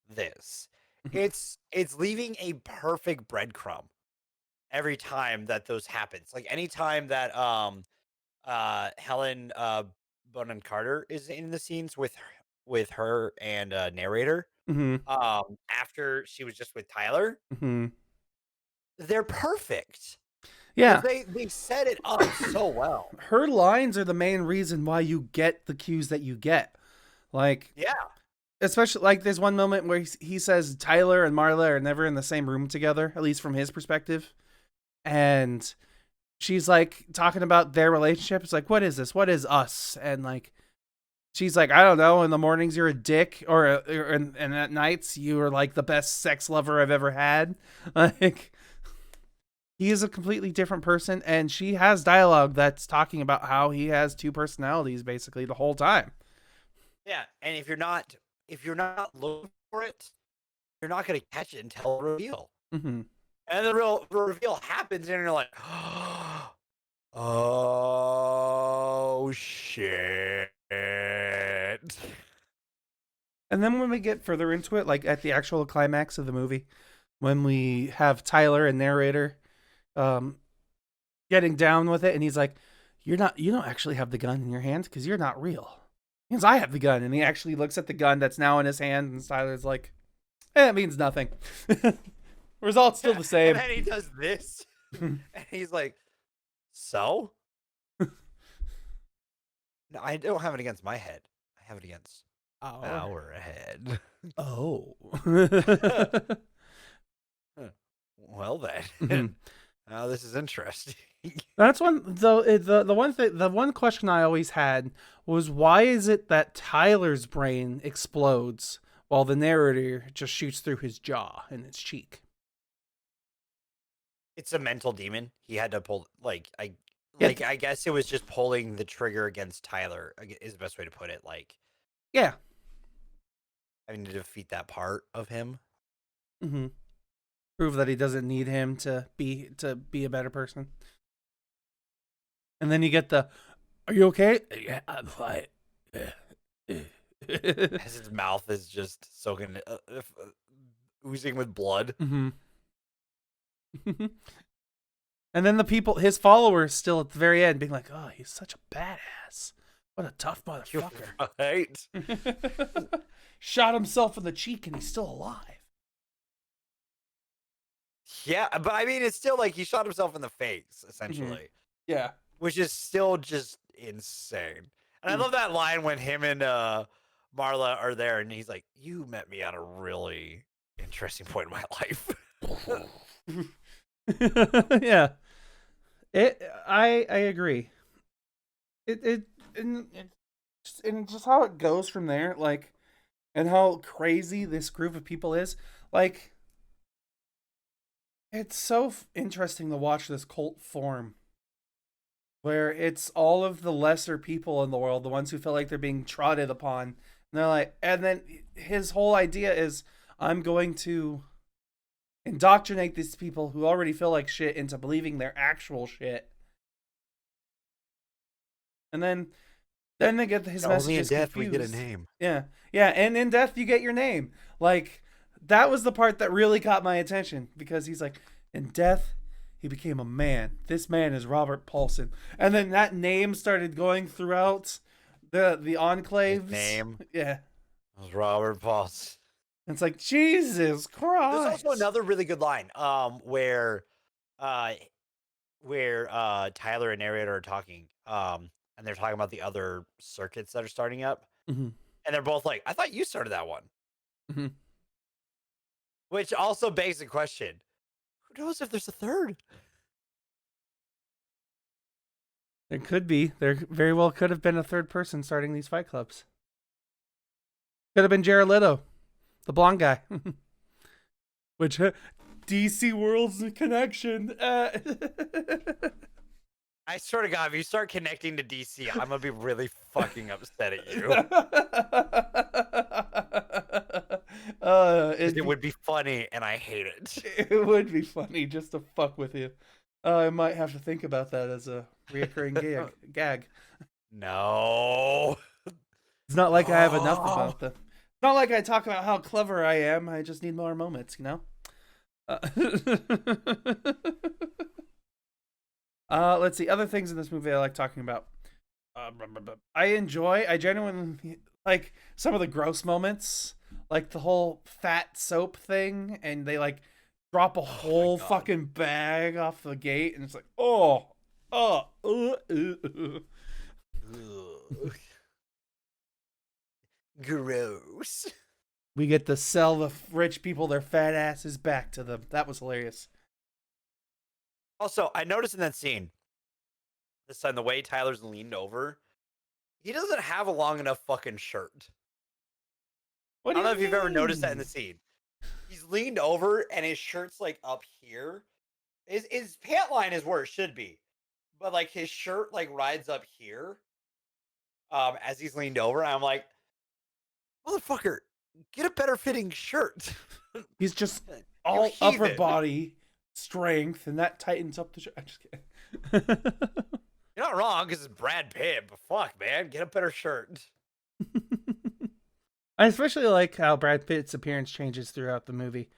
this. It's leaving a perfect breadcrumb every time that those happens. Like anytime that Helen Bonham Carter is in the scenes with her and narrator. After she was just with Tyler. They're perfect. Yeah. They set it up so well. Her lines are the main reason why you get the cues that you get. Like, yeah. Especially, like, there's one moment where he says Tyler and Marla are never in the same room together, at least from his perspective. And she's, like, talking about their relationship. It's like, what is this? What is us? And, like, she's like, I don't know. In the mornings, you're a dick. And at nights, you are, like, the best sex lover I've ever had. Like, he is a completely different person. And she has dialogue that's talking about how he has two personalities, basically, the whole time. Yeah, and if you're not looking for it, you're not going to catch it until the reveal. And the real reveal happens, and you're like, oh, shit. shit. And then when we get further into it, like at the actual climax of the movie, when we have Tyler and narrator getting down with it, and he's like, you don't actually have the gun in your hand because you're not real. Because I have the gun, and he actually looks at the gun that's now in his hand, and Tyler's like, it means nothing. Result's still the same. And then he does this, and he's like, so? No, I don't have it against my head. I have it against our head. Oh. Well then. Now this is interesting. That's one the one question I always had was, why is it that Tyler's brain explodes while the narrator just shoots through his jaw and his cheek? It's a mental demon. He had to pull I Yeah. guess it was just pulling the trigger against Tyler is the best way to put it. Like, Yeah. having to defeat that part of him. Mm-hmm. Prove that he doesn't need him to be a better person. And then you get the, are you okay? Yeah, I'm fine. As his mouth is just soaking, oozing with blood. Mm-hmm. And then the people, his followers, still at the very end, being like, "Oh, he's such a badass! What a tough motherfucker!" Right? Shot himself in the cheek, and he's still alive. Yeah, but I mean, it's still like he shot himself in the face, essentially. Mm-hmm. Yeah, which is still just insane. And I love that line when him and Marla are there, and he's like, "You met me at a really interesting point in my life." Yeah. I agree. And just how it goes from there, like, and how crazy this group of people is, like, it's so interesting to watch this cult form, where it's all of the lesser people in the world, the ones who feel like they're being trodden upon, and they're like, and then his whole idea is, I'm going to indoctrinate these people who already feel like shit into believing they're actual shit. And then they get his messages Only in death confused. we get a name. Yeah, and in death you get your name. Like, that was the part that really caught my attention, because he's like, in death he became a man. This man is Robert Paulson. And then that name started going throughout the enclaves. His name, yeah, was Robert Paulson. It's like, Jesus Christ. There's also another really good line, where Tyler and narrator are talking, and they're talking about the other circuits that are starting up, Mm-hmm. and they're both like, "I thought you started that one," Mm-hmm. which also begs the question: who knows if there's a third? There could be. There very well could have been a third person starting these fight clubs. Could have been Jared Leto, the blonde guy. Which, DC World's connection. I swear to God, if you start connecting to DC, I'm gonna be really fucking upset at you. It would be funny, and I hate it. It would be funny just to fuck with you. I might have to think about that as a reoccurring gag. No. It's not like I have enough about them. It's not like I talk about how clever I am. I just need more moments, you know? Let's see. Other things in this movie I like talking about. I genuinely like some of the gross moments. Like the whole fat soap thing. And they like drop a whole fucking bag off the gate. And it's like, Gross. We get to sell the rich people their fat asses back to them. That was hilarious. Also, I noticed in that scene, this time the way Tyler's leaned over, he doesn't have a long enough fucking shirt. I don't know if you've ever noticed that in the scene. He's leaned over and his shirt's like up here. His pant line is where it should be, but like his shirt like rides up here. As he's leaned over, and I'm like, motherfucker, get a better fitting shirt. He's just all upper body strength, and that tightens up the shirt. I'm just kidding. You're not wrong because it's Brad Pitt, but fuck, man, get a better shirt. I especially like how Brad Pitt's appearance changes throughout the movie.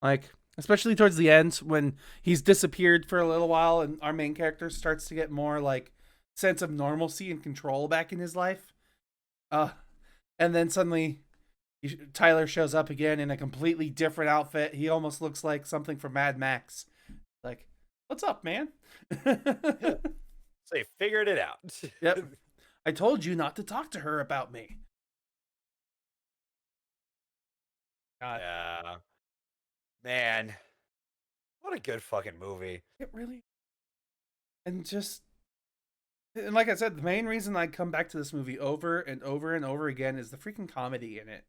Like, especially towards the end when he's disappeared for a little while and our main character starts to get more like sense of normalcy and control back in his life. And then suddenly Tyler shows up again in a completely different outfit. He almost looks like something from Mad Max. Like, what's up, man? So you figured it out. Yep. I told you not to talk to her about me. God. Yeah. Man. What a good fucking movie. It really. And like I said, the main reason I come back to this movie over and over and over again is the freaking comedy in it.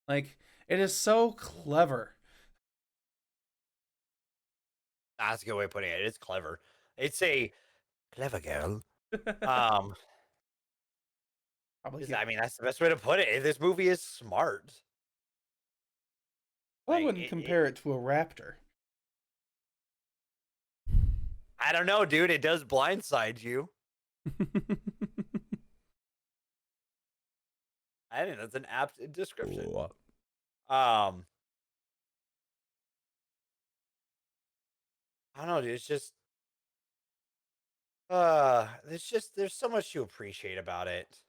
Like, it is so clever. That's a good way of putting it. It's clever. It's a clever girl. Probably. I mean, that's the best way to put it. This movie is smart. I wouldn't compare it to a raptor. I don't know, dude. It does blindside you. I think that's an apt description. I don't know, dude. It's just there's so much to appreciate about it.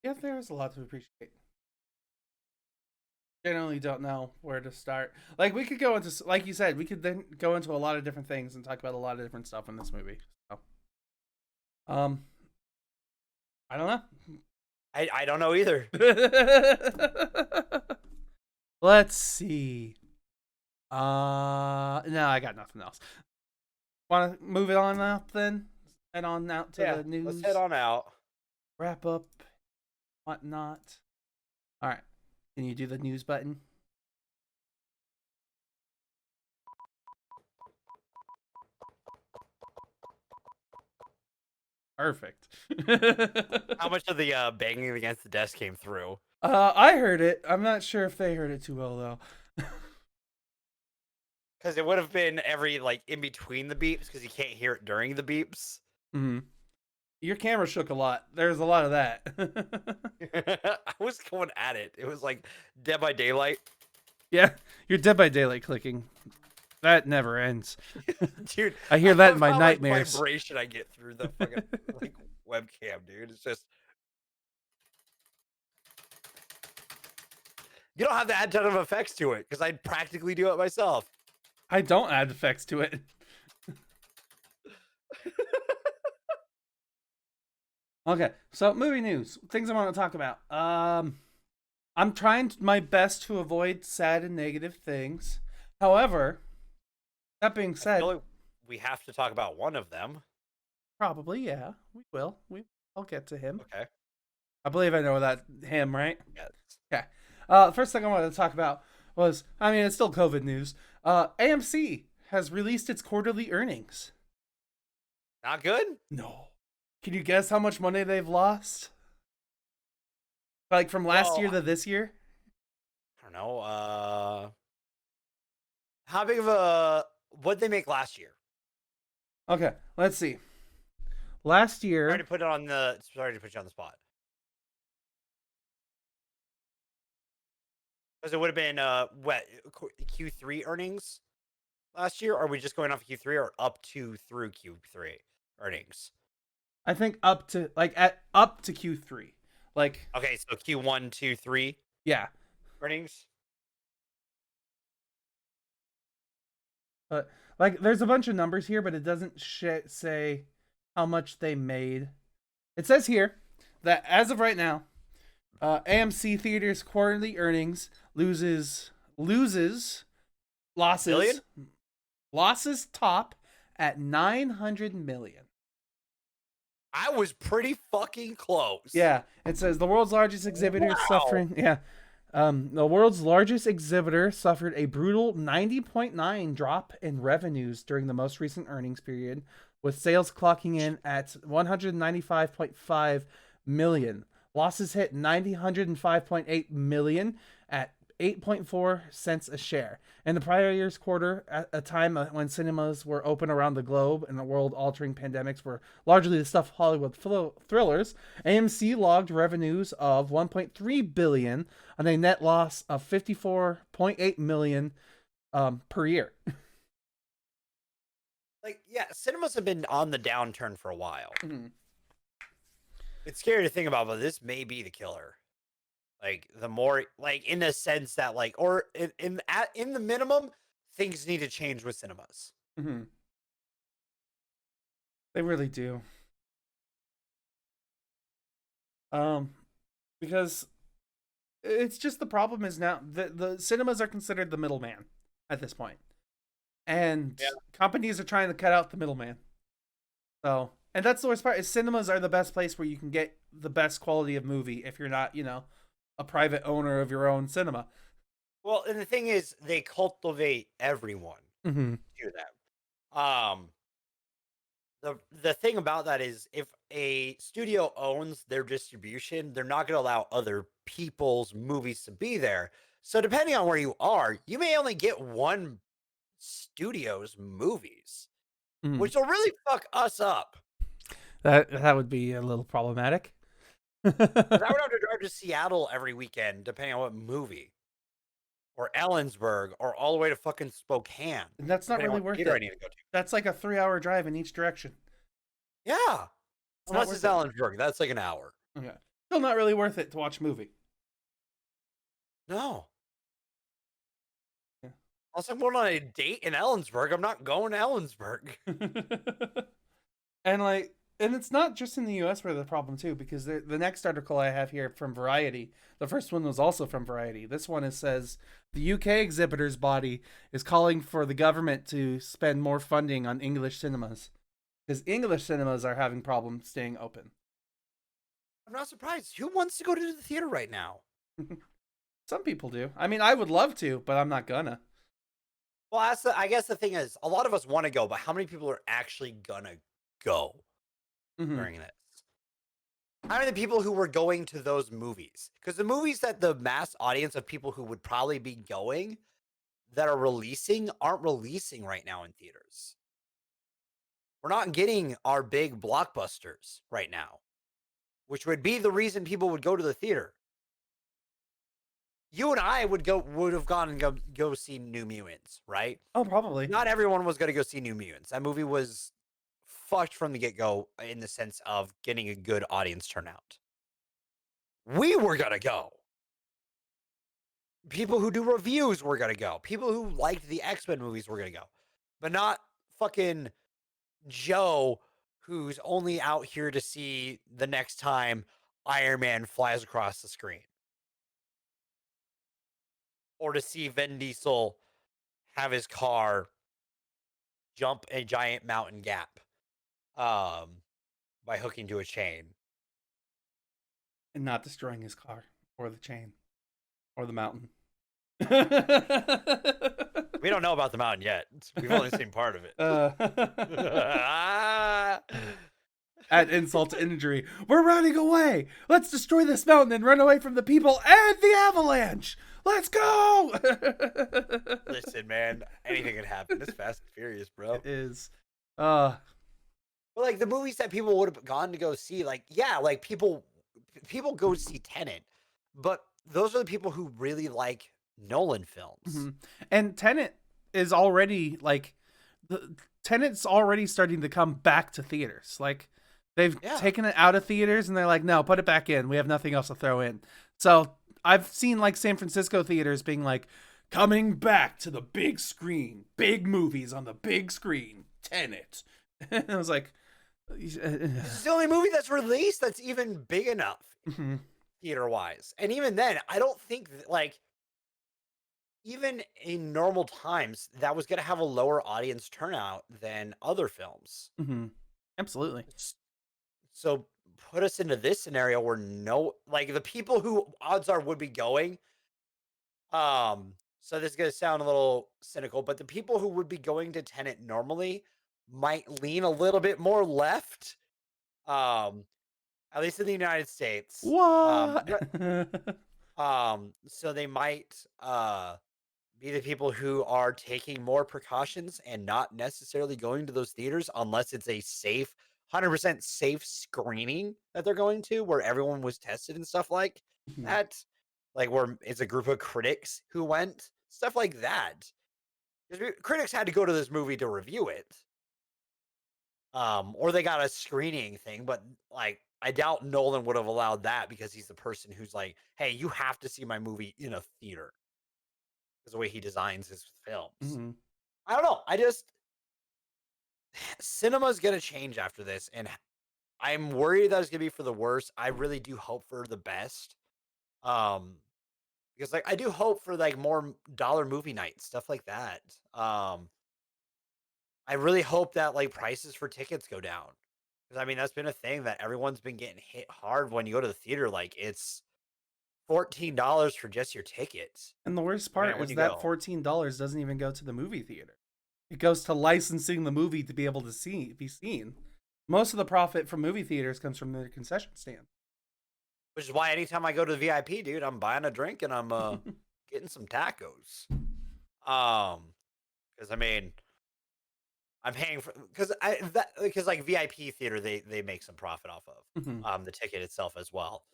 Yeah, there is a lot to appreciate. Generally don't know where to start. Like, we could go into, like you said, we could then go into a lot of different things and talk about a lot of different stuff in this movie. So, I don't know. I don't know either. Let's see. No, I got nothing else. Want to move it on up then? Head on out to the news. Let's head on out. Wrap up, whatnot. All right. Can you do the news button? Perfect. How much of the banging against the desk came through? I heard it. I'm not sure if they heard it too well though. Because it would have been every in between the beeps, because you can't hear it during the beeps. Mm-hmm. Your camera shook a lot. There's a lot of that. I was going at it. It was like Dead by Daylight. Yeah, you're Dead by Daylight clicking. That never ends. Dude, I hear that in my nightmares. Vibration I get through the fucking webcam, dude. It's just. You don't have to add a ton of effects to it, because I practically do it myself. I don't add effects to it. Okay, so movie news. Things I want to talk about. I'm trying my best to avoid sad and negative things. However, that being said, I feel like we have to talk about one of them. Probably, yeah. We will. I'll get to him. Okay. I believe I know that him, right? Yes. Okay. The first thing I wanted to talk about was, I mean, it's still COVID news. AMC has released its quarterly earnings. Not good? No. Can you guess how much money they've lost? Like from last year to this year? I don't know. How big of what'd they make last year? Okay, let's see. Last year. Sorry to put you on the spot. Because it would have been Q3 earnings last year, or are we just going off of Q3 or up to through Q3 earnings? I think up to Q3. Like, okay, so Q1, 2, 3. Yeah. Earnings. But there's a bunch of numbers here, but it doesn't say how much they made. It says here that as of right now, AMC Theaters quarterly earnings losses Million? Losses top at $900 million. I was pretty fucking close. Yeah, it says the world's largest exhibitor suffering. Yeah, the world's largest exhibitor suffered a brutal 90.9 drop in revenues during the most recent earnings period, with sales clocking in at 195.5 million. Losses hit 905.8 million at 8.4 cents a share. In the prior year's quarter, at a time when cinemas were open around the globe and the world-altering pandemics were largely the stuff of Hollywood thrillers, AMC logged revenues of 1.3 billion on a net loss of 54.8 million per year. Like, yeah, cinemas have been on the downturn for a while. Mm-hmm. It's scary to think about, but this may be the killer. Like, the more, like, in a sense that, like, or in the minimum, things need to change with cinemas. Mm-hmm. They really do. Because it's just the problem is now the cinemas are considered the middleman at this point, and Yeah. companies are trying to cut out the middleman. So, and that's the worst part is cinemas are the best place where you can get the best quality of movie if you're not, a private owner of your own cinema. Well, and the thing is, they cultivate everyone Mm-hmm. to them. The thing about that is, if a studio owns their distribution, they're not going to allow other people's movies to be there. So depending on where you are, you may only get one studio's movies, Mm-hmm. which will really fuck us up. That would be a little problematic. 'Cause I would have to drive to Seattle every weekend, depending on what movie, or Ellensburg, or all the way to fucking Spokane. And that's not Depending on really what worth theater I it. need to go to. That's like a 3-hour drive in each direction. Yeah, It's not unless worth it's it. Ellensburg, that's like an hour. Okay. Still not really worth it to watch a movie. No. Yeah. Unless I'm going on a date in Ellensburg, I'm not going to Ellensburg. And it's not just in the US where the problem too, because the next article I have here from Variety, the first one was also from Variety. This one says the UK exhibitors body is calling for the government to spend more funding on English cinemas, because English cinemas are having problems staying open. I'm not surprised. Who wants to go to the theater right now? Some people do. I mean, I would love to, but I'm not gonna. Well, I guess the thing is, a lot of us want to go, but how many people are actually gonna go during this? How many people who were going to those movies? Because the movies that the mass audience of people who would probably be going that are releasing aren't releasing right now in theaters. We're not getting our big blockbusters right now, which would be the reason people would go to the theater. You and I would have gone and go see New Mutants, right? Oh, probably. Not everyone was going to go see New Mutants. That movie was fucked from the get-go in the sense of getting a good audience turnout. We were going to go. People who do reviews were going to go. People who liked the X-Men movies were going to go. But not fucking Joe, who's only out here to see the next time Iron Man flies across the screen. Or to see Vin Diesel have his car jump a giant mountain gap by hooking to a chain. And not destroying his car or the chain or the mountain. We don't know about the mountain yet. We've only seen part of it. Add insult to injury. We're running away. Let's destroy this mountain and run away from the people and the avalanche. Let's go. Listen, man, anything can happen. It's Fast and Furious, bro. It is. But like the movies that people would have gone to go see, like, yeah, like people go see Tenet, but those are the people who really like Nolan films. Mm-hmm. And Tenet is already like Tenet's already starting to come back to theaters. Like they've taken it out of theaters and they're like, no, put it back in. We have nothing else to throw in. So I've seen like San Francisco theaters being like, coming back to the big screen, big movies on the big screen, Tenet. And I was like, this is the only movie that's released that's even big enough theater wise. And even then, I don't think like even in normal times that was going to have a lower audience turnout than other films. Absolutely. So put us into this scenario where like the people who odds are would be going. So this is going to sound a little cynical, but the people who would be going to Tenet normally might lean a little bit more left. At least in the United States. What? So they might be the people who are taking more precautions and not necessarily going to those theaters unless it's a safe 100% safe screening that they're going to where everyone was tested and stuff like Mhm. that. Like where it's a group of critics who went, stuff like that. Because critics had to go to this movie to review it. Or they got a screening thing, but like I doubt Nolan would have allowed that because he's the person who's like, hey, you have to see my movie in a theater because the way he designs his films. Mhm. I don't know. I just cinema's gonna change after this, and I'm worried that it's gonna be for the worst. I really do hope for the best. Um, because like I do hope for like more dollar movie nights, stuff like that. I really hope that like prices for tickets go down. Because I mean that's been a thing that everyone's been getting hit hard when you go to the theater. Like it's $14 for just your tickets, And the worst depending part on when is you that go. $14 doesn't even go to the movie theater. It goes to licensing the movie to be able to be seen. Most of the profit from movie theaters comes from the concession stand. Which is why anytime I go to the VIP, dude, I'm buying a drink and I'm getting some tacos. Because I mean, I'm paying for because like VIP theater they make some profit off of Mhm. the ticket itself as well.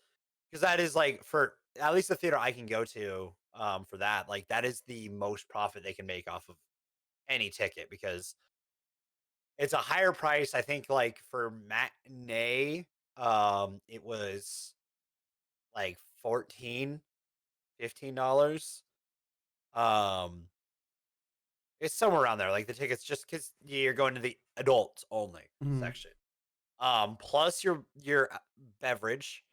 Because that is like for at least the theater I can go to for that like that is the most profit they can make off of any ticket because it's a higher price. I think like for matinee, it was like 14 $15. Um, it's somewhere around there. Like the tickets, just because you're going to the adults only Mhm. section. Plus your beverage,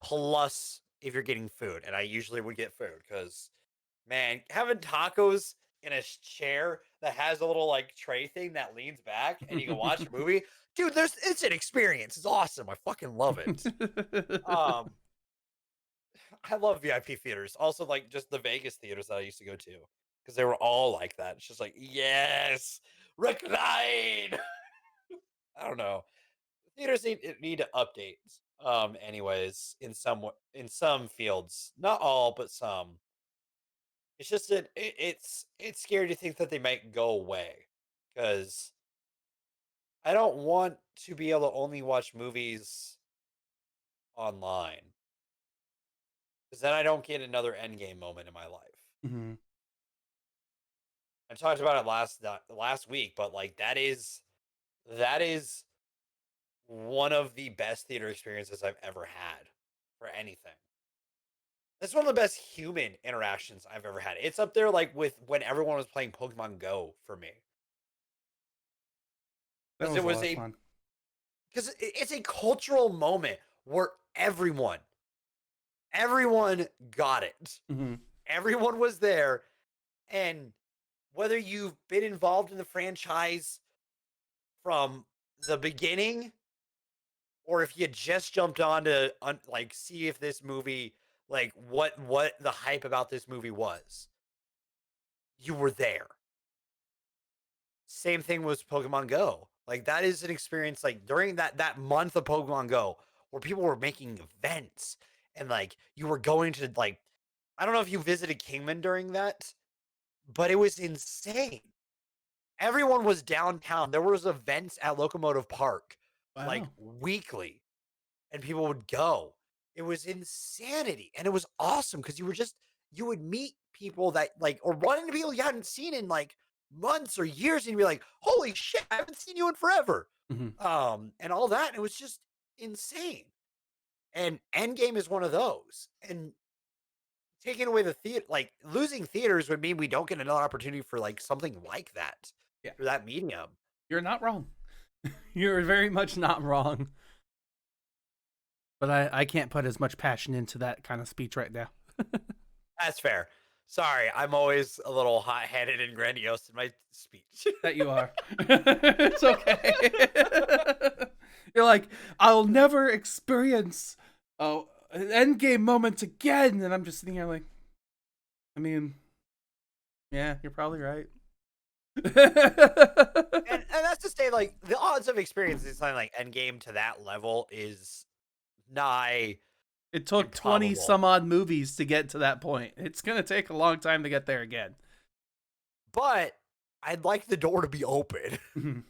plus if you're getting food, and I usually would get food because man, having tacos in a chair that has a little like tray thing that leans back and you can watch a movie, dude. It's an experience. It's awesome. I fucking love it. Um, I love VIP theaters. Also, like just the Vegas theaters that I used to go to because they were all like that. It's just like, yes, recline. I don't know. Theaters need to update. Anyways, in some fields, not all, but some. It's just that it's scary to think that they might go away because I don't want to be able to only watch movies online because then I don't get another Endgame moment in my life. Mhm. I talked about it last week, but like that is one of the best theater experiences I've ever had for anything. That's one of the best human interactions I've ever had. It's up there like with when everyone was playing Pokemon Go for me. That Because was it a was lot of a fun. because it's a cultural moment where everyone got it. Mhm. Everyone was there. And whether you've been involved in the franchise from the beginning or if you just jumped on to like see if this movie like what the hype about this movie was, you were there. Same thing was Pokemon Go. Like that is an experience like during that month of Pokemon Go where people were making events and like you were going to like I don't know if you visited Kingman during that, but it was insane. Everyone was downtown. There was events at Locomotive Park like Wow. weekly and people would go. It was insanity and it was awesome because you would meet people that like or run into people you hadn't seen in like months or years and you'd be like, "Holy shit, I haven't seen you in forever." Mhm. And all that and it was just insane. And Endgame is one of those. And taking away the theater like losing theaters would mean we don't get another opportunity for like something like that Yeah. through that medium. You're not wrong. You're very much not wrong. But I can't put as much passion into that kind of speech right now. That's fair. Sorry, I'm always a little hot-headed and grandiose in my speech. That you are. It's okay. You're like, I'll never experience an endgame moment again. And I'm just sitting here like, I mean, yeah, you're probably right. And that's to say, like the odds of experiencing something like Endgame to that level is nigh. It took 20 some odd movies to get to that point. It's going to take a long time to get there again. But I'd like the door to be open.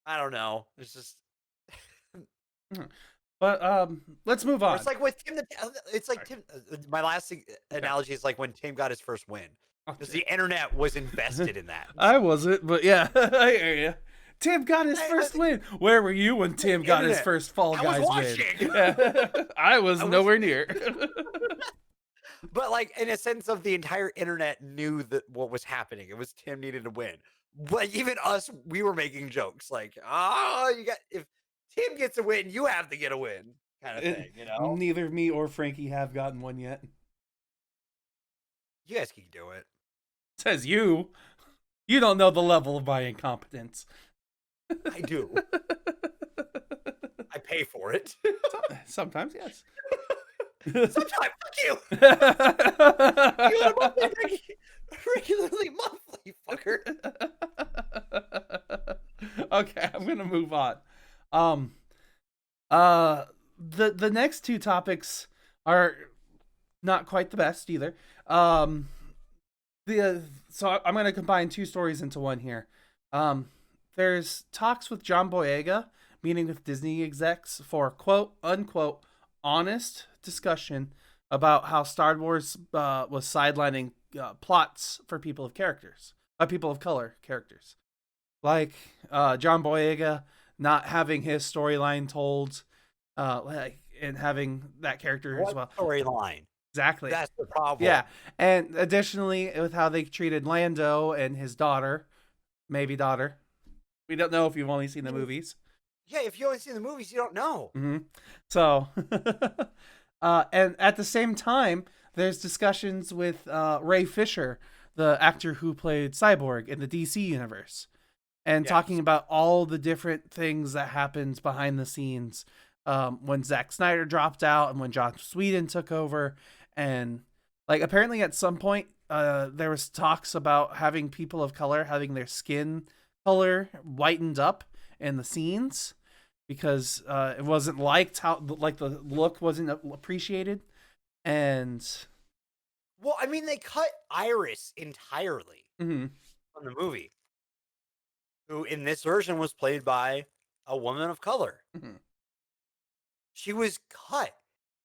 I don't know. It's just. But let's move on. It's like with Tim. It's like Tim. My last analogy is like when Tim got his first win, because the internet was invested in that. I wasn't, but yeah, I hear you. Tim got his first win. Where were you when Tim got his first Fall Guys win? Yeah. I was nowhere near. But like in a sense of the entire internet knew that what was happening. It was Tim needed to win. But even us, we were making jokes like, "Oh, you got if Tim gets a win, you have to get a win," kind of thing. You know, neither me or Frankie have gotten one yet. You guys can do it. Says you. You don't know the level of my incompetence. I do. I pay for it. Sometimes, yes. Sometimes, fuck you. You regularly monthly, fucker. Okay, I'm gonna move on. The next two topics are not quite the best either. So I'm gonna combine two stories into one here. There's talks with John Boyega meeting with Disney execs for quote unquote honest discussion about how Star Wars was sidelining plots for people of color characters, like John Boyega not having his storyline told, and having that character as well. Storyline. Exactly. That's the problem. Yeah, and additionally, with how they treated Lando and his daughter, maybe daughter. We don't know if you've only seen the movies. Yeah, if you only see the movies, you don't know. Mm-hmm. So, and at the same time, there's discussions with Ray Fisher, the actor who played Cyborg in the DC universe, and talking about all the different things that happened behind the scenes when Zack Snyder dropped out and when Joss Whedon took over. And like apparently at some point there was talks about having people of color having their skin color whitened up in the scenes because it wasn't liked, how like the look wasn't appreciated. And well, I mean, they cut Iris entirely from the movie, who in this version was played by a woman of color. She was cut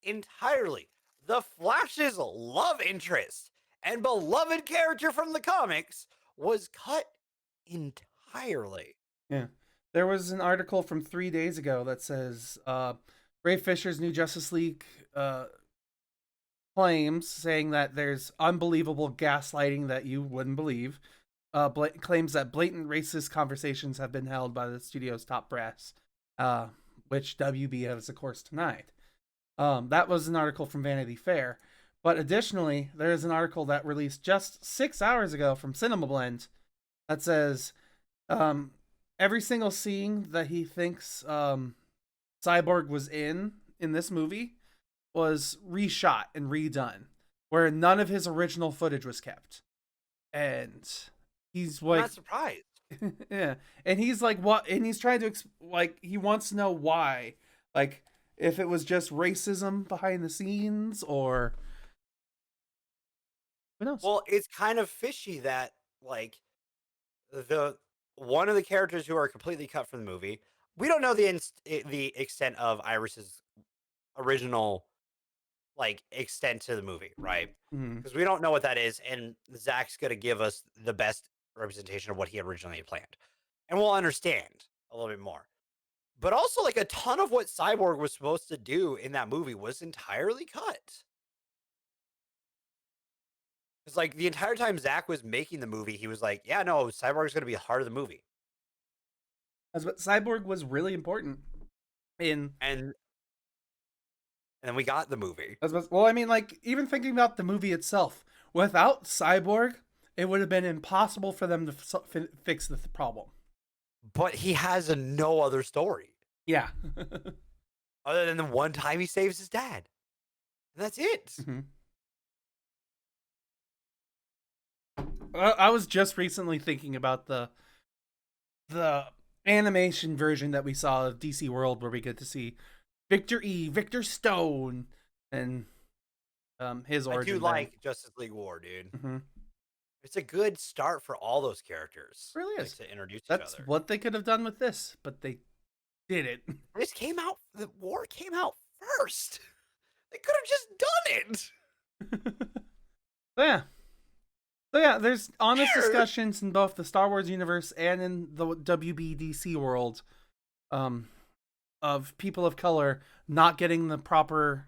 entirely. The Flash's love interest and beloved character from the comics was cut entirely. Yeah. There was an article from 3 days ago that says Ray Fisher's new Justice League claims, saying that there's unbelievable gaslighting that you wouldn't believe. Claims that blatant racist conversations have been held by the studio's top brass, which WB has, of course, denied. That was an article from Vanity Fair. But additionally, there is an article that released just 6 hours ago from Cinema Blend that says every single scene that he thinks Cyborg was in this movie was reshot and redone, where none of his original footage was kept. And he's like, I'm not surprised. Yeah. And he's like, what? And he's trying to, he wants to know why. Like, if it was just racism behind the scenes or who knows? Well, it's kind of fishy that, like, one of the characters who are completely cut from the movie, we don't know the extent of Iris's original, like, extent to the movie, right? Because we don't know what that is, and Zach's going to give us the best representation of what he originally planned. And we'll understand a little bit more. But also, like, a ton of what Cyborg was supposed to do in that movie was entirely cut. It's like the entire time Zach was making the movie, he was like, yeah, no, Cyborg's going to be the heart of the movie. But Cyborg was really important in... And then we got the movie. Well, I mean, like, even thinking about the movie itself, without Cyborg, it would have been impossible for them to fix the problem. But he has no other story. Yeah. Other than the one time he saves his dad. And that's it. I was just recently thinking about the animation version that we saw of DC World, where we get to see Victor Stone, and his I do origin then. like Justice League War, dude. Mm-hmm. It's a good start for all those characters. Really Like is. to introduce each That's other. what they could have done with this, but they did it. This came out. The war came out first. They could have just done it. Yeah. So yeah, there's honest discussions in both the Star Wars universe and in the WBDC world, of people of color not getting the proper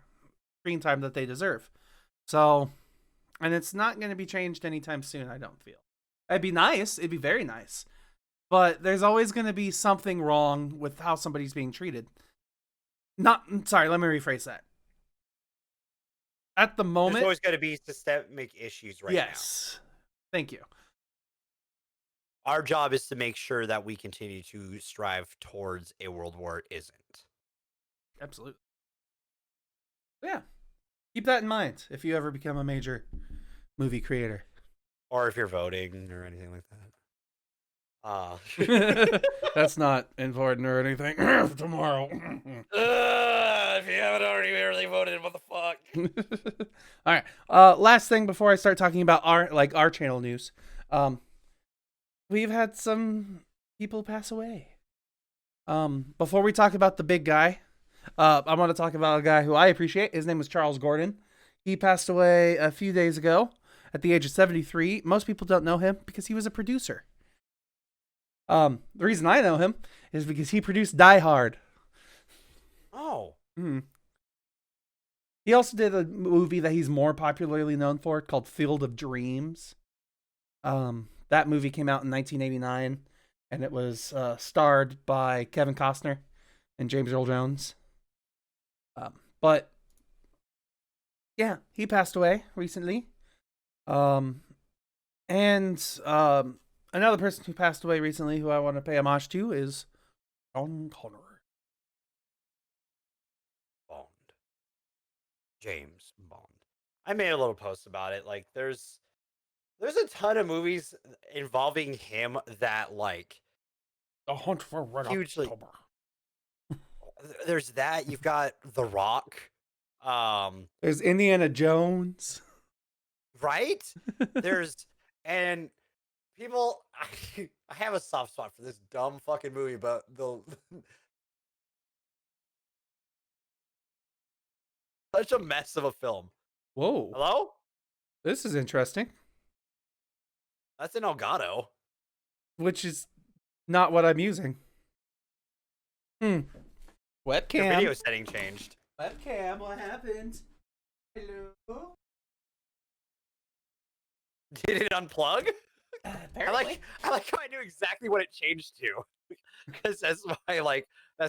screen time that they deserve. So, and it's not going to be changed anytime soon, I don't feel. It'd be nice. It'd be very nice. But there's always going to be something wrong with how somebody's being treated. Sorry, let me rephrase that. At the moment, There's always going to be systemic issues right now. yes. Thank you. Our job is to make sure that we continue to strive towards a world war it isn't. Absolutely. Yeah. Keep that in mind if you ever become a major movie creator. Or if you're voting or anything like that. That's not important or anything. Tomorrow. If you haven't already really voted, what the fuck? All right. Last thing before I start talking about our channel news. We've had some people pass away. Before we talk about the big guy, I want to talk about a guy who I appreciate. His name was Charles Gordon. He passed away a few days ago at the age of 73. Most people don't know him because he was a producer. The reason I know him is because he produced Die Hard. Oh. Mm. He also did a movie that he's more popularly known for called Field of Dreams. That movie came out in 1989, and it was starred by Kevin Costner and James Earl Jones. But yeah, he passed away recently. Another person who passed away recently who I want to pay homage to is Sean Connery. Bond. James Bond. I made a little post about it. Like, there's a ton of movies involving him that, like, The Hunt for Red hugely. October. There's that. You've got The Rock. There's Indiana Jones. Right? And people, I have a soft spot for this dumb fucking movie, but such a mess of a film. Whoa. Hello? This is interesting. That's an Elgato. Which is not what I'm using. Webcam. Your video setting changed. Webcam, what happened? Hello? Did it unplug? Apparently. I like how I knew exactly what it changed to. Because that's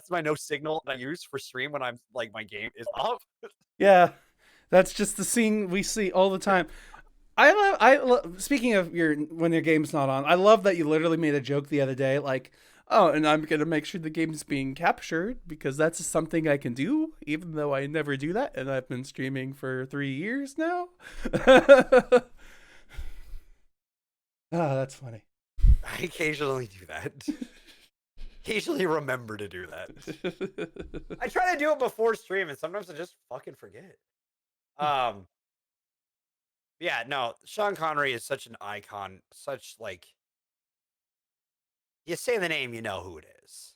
my no signal that I use for stream when I'm like my game is off. Yeah. That's just the scene we see all the time. Speaking of when your game's not on, I love that you literally made a joke the other day, like, oh, and I'm gonna make sure the game's being captured because that's something I can do, even though I never do that, and I've been streaming for 3 years now. That's funny. I occasionally do that. Occasionally remember to do that. I try to do it before stream, and sometimes I just fucking forget. Yeah, no, Sean Connery is such an icon, such like you say the name, you know who it is.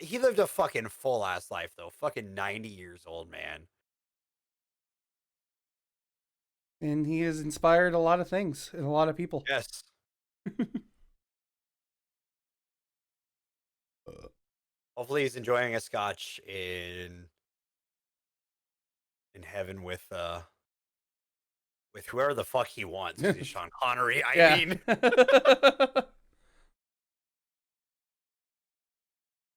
He lived a fucking full ass life though, fucking 90 years old, man. And he has inspired a lot of things and a lot of people. Yes. Hopefully he's enjoying a scotch in heaven with whoever the fuck he wants. He's Sean Connery. I mean,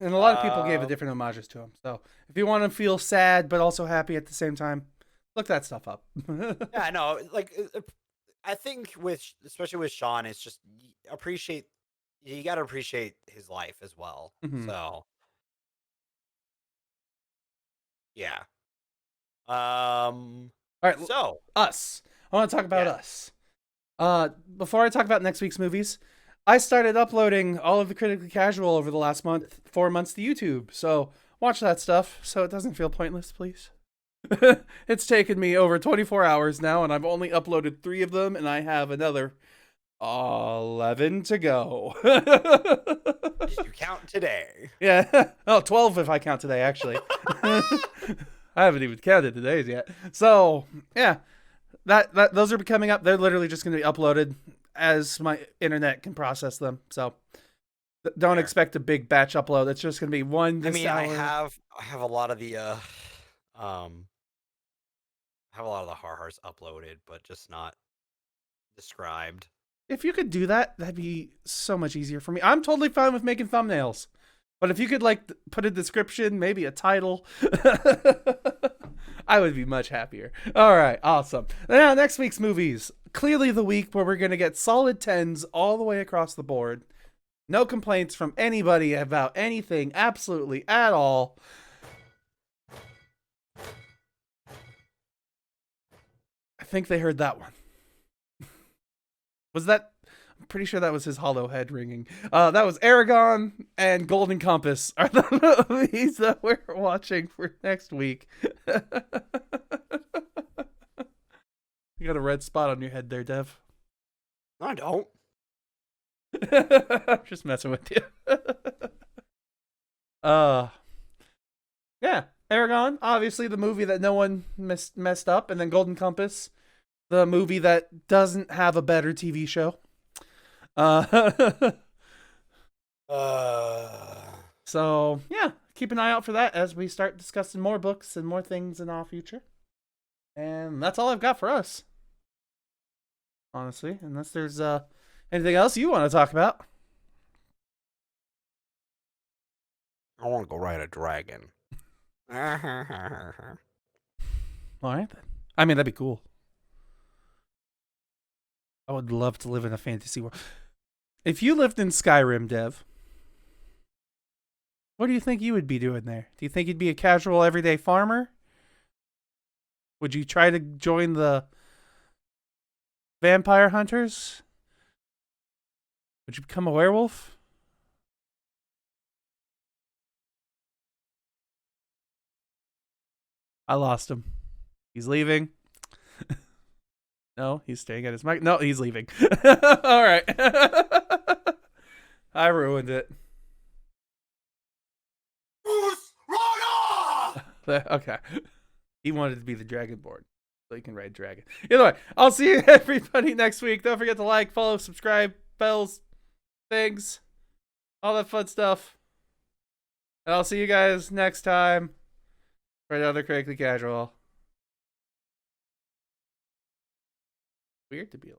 and a lot of people gave a different homages to him. So if you want to feel sad but also happy at the same time, look that stuff up. Yeah, no, like I think especially with Sean, it's just you got to appreciate his life as well. Mm-hmm. So yeah. All right. So us. I want to talk about us. Before I talk about next week's movies, I started uploading all of the Critically Casual over the last 4 months to YouTube. So watch that stuff so it doesn't feel pointless, please. It's taken me over 24 hours now, and I've only uploaded 3 of them, and I have another 11 to go. Did you count today? Yeah. Oh, 12 if I count today, actually. I haven't even counted today's yet. So, yeah. Those are coming up. They're literally just going to be uploaded as my internet can process them. So, don't Fair. expect a big batch upload. It's just going to be one this hour. I have a lot of the I have a lot of the har-hars uploaded, but just not described. If you could do that, that'd be so much easier for me. I'm totally fine with making thumbnails. But if you could like put a description, maybe a title, I would be much happier. All right, awesome. Now, next week's movies. Clearly the week where we're going to get solid 10s all the way across the board. No complaints from anybody about anything, absolutely at all. I think they heard that one. Was that... I'm pretty sure that was his hollow head ringing. That was Aragon and Golden Compass are the movies that we're watching for next week. You got a red spot on your head there, Dev. No, I don't. I'm just messing with you. Yeah, Aragon, obviously the movie that no one messed up, and then Golden Compass, the movie that doesn't have a better TV show. So yeah, keep an eye out for that as we start discussing more books and more things in our future. And that's all I've got for us. Honestly, unless there's anything else you want to talk about. I want to go ride a dragon. All right then. I mean, that'd be cool. I would love to live in a fantasy world. If you lived in Skyrim, Dev, what do you think you would be doing there? Do you think you'd be a casual, everyday farmer? Would you try to join the vampire hunters? Would you become a werewolf? I lost him. He's leaving. No, he's staying at his mic. No, he's leaving. All right. I ruined it. Okay. He wanted to be the Dragonborn, so he can ride dragon. Either way, I'll see you everybody next week. Don't forget to like, follow, subscribe, bells, things, all that fun stuff. And I'll see you guys next time for another Critically Casual. Weird to be